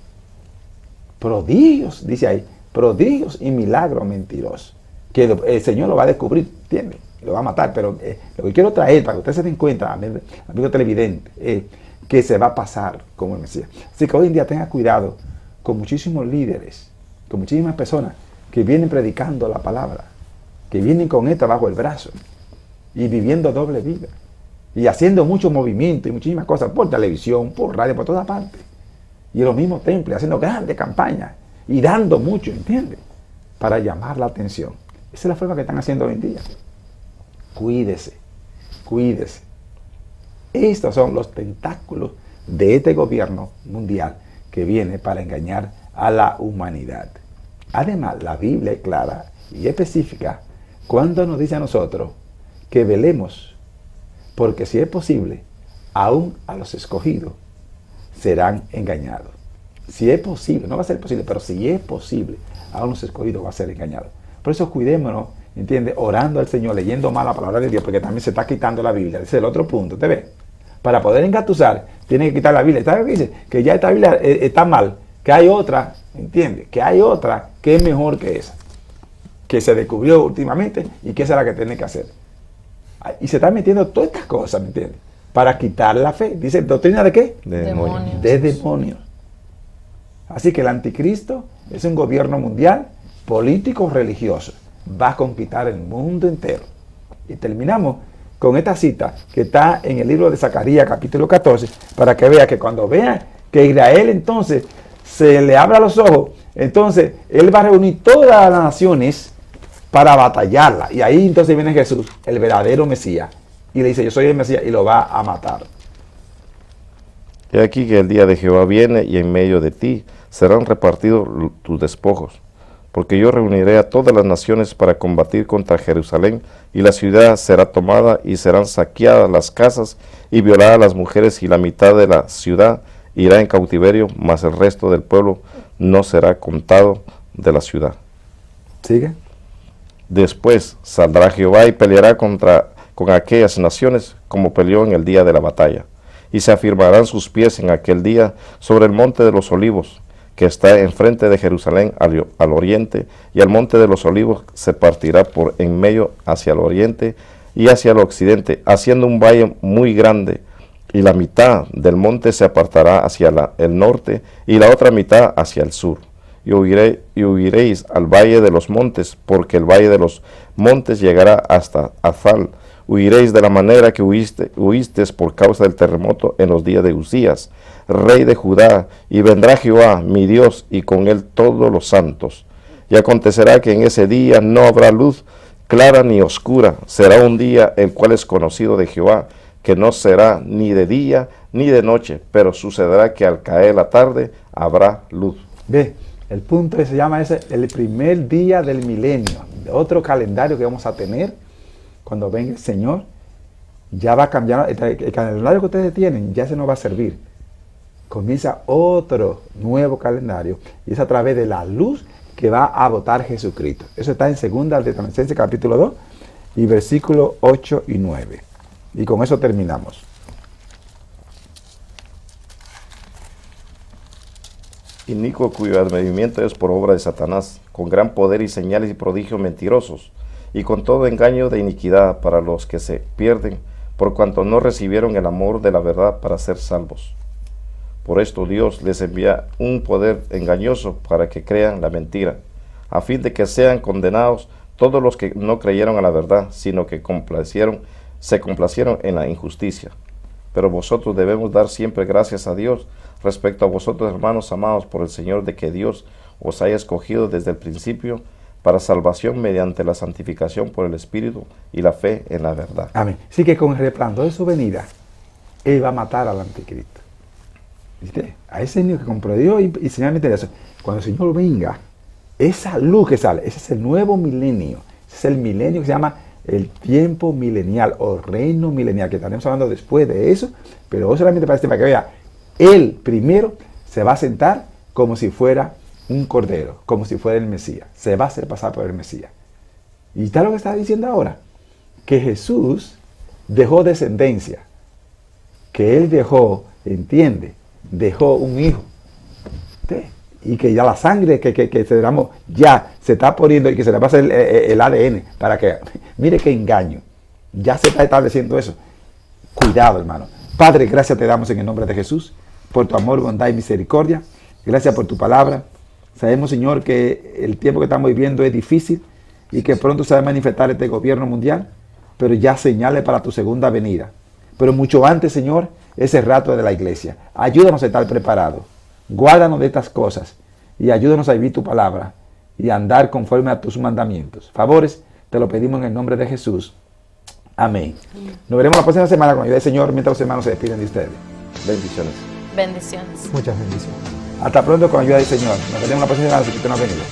Prodigios, dice ahí, prodigios y milagros mentirosos. Que el Señor lo va a descubrir, ¿entiendes? Lo va a matar, pero lo que quiero traer para que ustedes se den cuenta, amigo televidente, que se va a pasar como el Mesías. Así que hoy en día tenga cuidado con muchísimos líderes, con muchísimas personas que vienen predicando la palabra, que vienen con esto bajo el brazo y viviendo doble vida y haciendo mucho movimiento y muchísimas cosas por televisión, por radio, por todas partes. Y en los mismos templos, haciendo grandes campañas y dando mucho, ¿entiendes? Para llamar la atención. Esa es la forma que están haciendo hoy en día. Cuídese, cuídese. Estos son los tentáculos de este gobierno mundial que viene para engañar a la humanidad. Además, la Biblia es clara y específica cuando nos dice a nosotros que velemos, porque si es posible, aún a los escogidos serán engañados. Si es posible, no va a ser posible, pero si es posible, aún los escogidos va a ser engañados. Por eso cuidémonos, ¿entiendes? Orando al Señor, leyendo más la palabra de Dios, porque también se está quitando la Biblia. Ese es el otro punto, ¿te ves? Para poder engatusar, tiene que quitar la Biblia. ¿Sabes lo que dice? Que ya esta Biblia está mal, que hay otra, ¿entiendes? Que hay otra que es mejor que esa, que se descubrió últimamente y que esa es la que tiene que hacer. Y se están metiendo todas estas cosas, ¿me entiendes? Para quitar la fe. Dice, ¿doctrina de qué? De demonios. De demonios. Así que el anticristo es un gobierno mundial, político, religioso. Va a conquistar el mundo entero. Y terminamos con esta cita que está en el libro de Zacarías, capítulo 14, para que vea que cuando vean que Israel entonces se le abra los ojos, entonces él va a reunir todas las naciones para batallarla. Y ahí entonces viene Jesús, el verdadero Mesías, y le dice, yo soy el Mesías, y lo va a matar. He aquí que el día de Jehová viene, y en medio de ti serán repartidos tus despojos, porque yo reuniré a todas las naciones para combatir contra Jerusalén, y la ciudad será tomada, y serán saqueadas las casas, y violadas las mujeres, y la mitad de la ciudad irá en cautiverio, mas el resto del pueblo no será contado de la ciudad. ¿Sigue? Después saldrá Jehová y peleará con aquellas naciones como peleó en el día de la batalla. Y se afirmarán sus pies en aquel día sobre el monte de los olivos, que está enfrente de Jerusalén al oriente, y el monte de los olivos se partirá por en medio hacia el oriente y hacia el occidente, haciendo un valle muy grande, y la mitad del monte se apartará hacia el norte, y la otra mitad hacia el sur. Y huiréis al valle de los montes, porque el valle de los montes llegará hasta Azal. Huiréis de la manera que huisteis por causa del terremoto en los días de Uzías, rey de Judá, y vendrá Jehová, mi Dios, y con él todos los santos. Y acontecerá que en ese día no habrá luz clara ni oscura, será un día el cual es conocido de Jehová, que no será ni de día ni de noche, pero sucederá que al caer la tarde habrá luz. Ve, el punto se llama ese, el primer día del milenio, otro calendario que vamos a tener cuando venga el Señor. Ya va a cambiar, el calendario que ustedes tienen ya se nos va a servir. Comienza otro nuevo calendario, y es a través de la luz que va a botar Jesucristo. Eso está en 2 Tesalonicenses capítulo 2 y versículos 8 y 9. Y con eso terminamos. Inicuo cuyo advenimiento es por obra de Satanás, con gran poder y señales y prodigios mentirosos, y con todo engaño de iniquidad para los que se pierden, por cuanto no recibieron el amor de la verdad para ser salvos. Por esto Dios les envía un poder engañoso para que crean la mentira, a fin de que sean condenados todos los que no creyeron a la verdad, sino que se complacieron en la injusticia. Pero vosotros debemos dar siempre gracias a Dios respecto a vosotros, hermanos amados por el Señor, de que Dios os haya escogido desde el principio para salvación mediante la santificación por el Espíritu y la fe en la verdad. Amén. Así que con el resplandor de su venida, Él va a matar al anticristo. ¿Viste? A ese niño que compró Dios y señalmente eso. Cuando el Señor venga, esa luz que sale, ese es el nuevo milenio. Ese es el milenio que se llama el tiempo milenial o reino milenial, que estaremos hablando después de eso, pero solamente para que vea, Él primero se va a sentar como si fuera un cordero, como si fuera el Mesías. Se va a hacer pasar por el Mesías. Y está lo que está diciendo ahora, que Jesús dejó descendencia, que Él dejó, entiende, dejó un hijo. ¿Sí? Y que ya la sangre que se derramó ya se está poniendo y que se le va a hacer el ADN para que, mire qué engaño, ya se está estableciendo eso. Cuidado, hermano. Padre, gracias te damos en el nombre de Jesús por tu amor, bondad y misericordia. Gracias por tu palabra. Sabemos, Señor, que el tiempo que estamos viviendo es difícil y que pronto se va a manifestar este gobierno mundial, pero ya señales para tu segunda venida. Pero mucho antes, Señor, ese rato de la iglesia. Ayúdanos a estar preparados. Guárdanos de estas cosas y ayúdanos a vivir tu palabra y a andar conforme a tus mandamientos. Favores, te lo pedimos en el nombre de Jesús. Amén. Nos veremos la próxima semana con la ayuda del Señor, mientras los hermanos se despiden de ustedes. Bendiciones. Bendiciones. Muchas bendiciones. Hasta pronto con la ayuda del Señor. Nos veremos la próxima semana si Cristo no ha venido.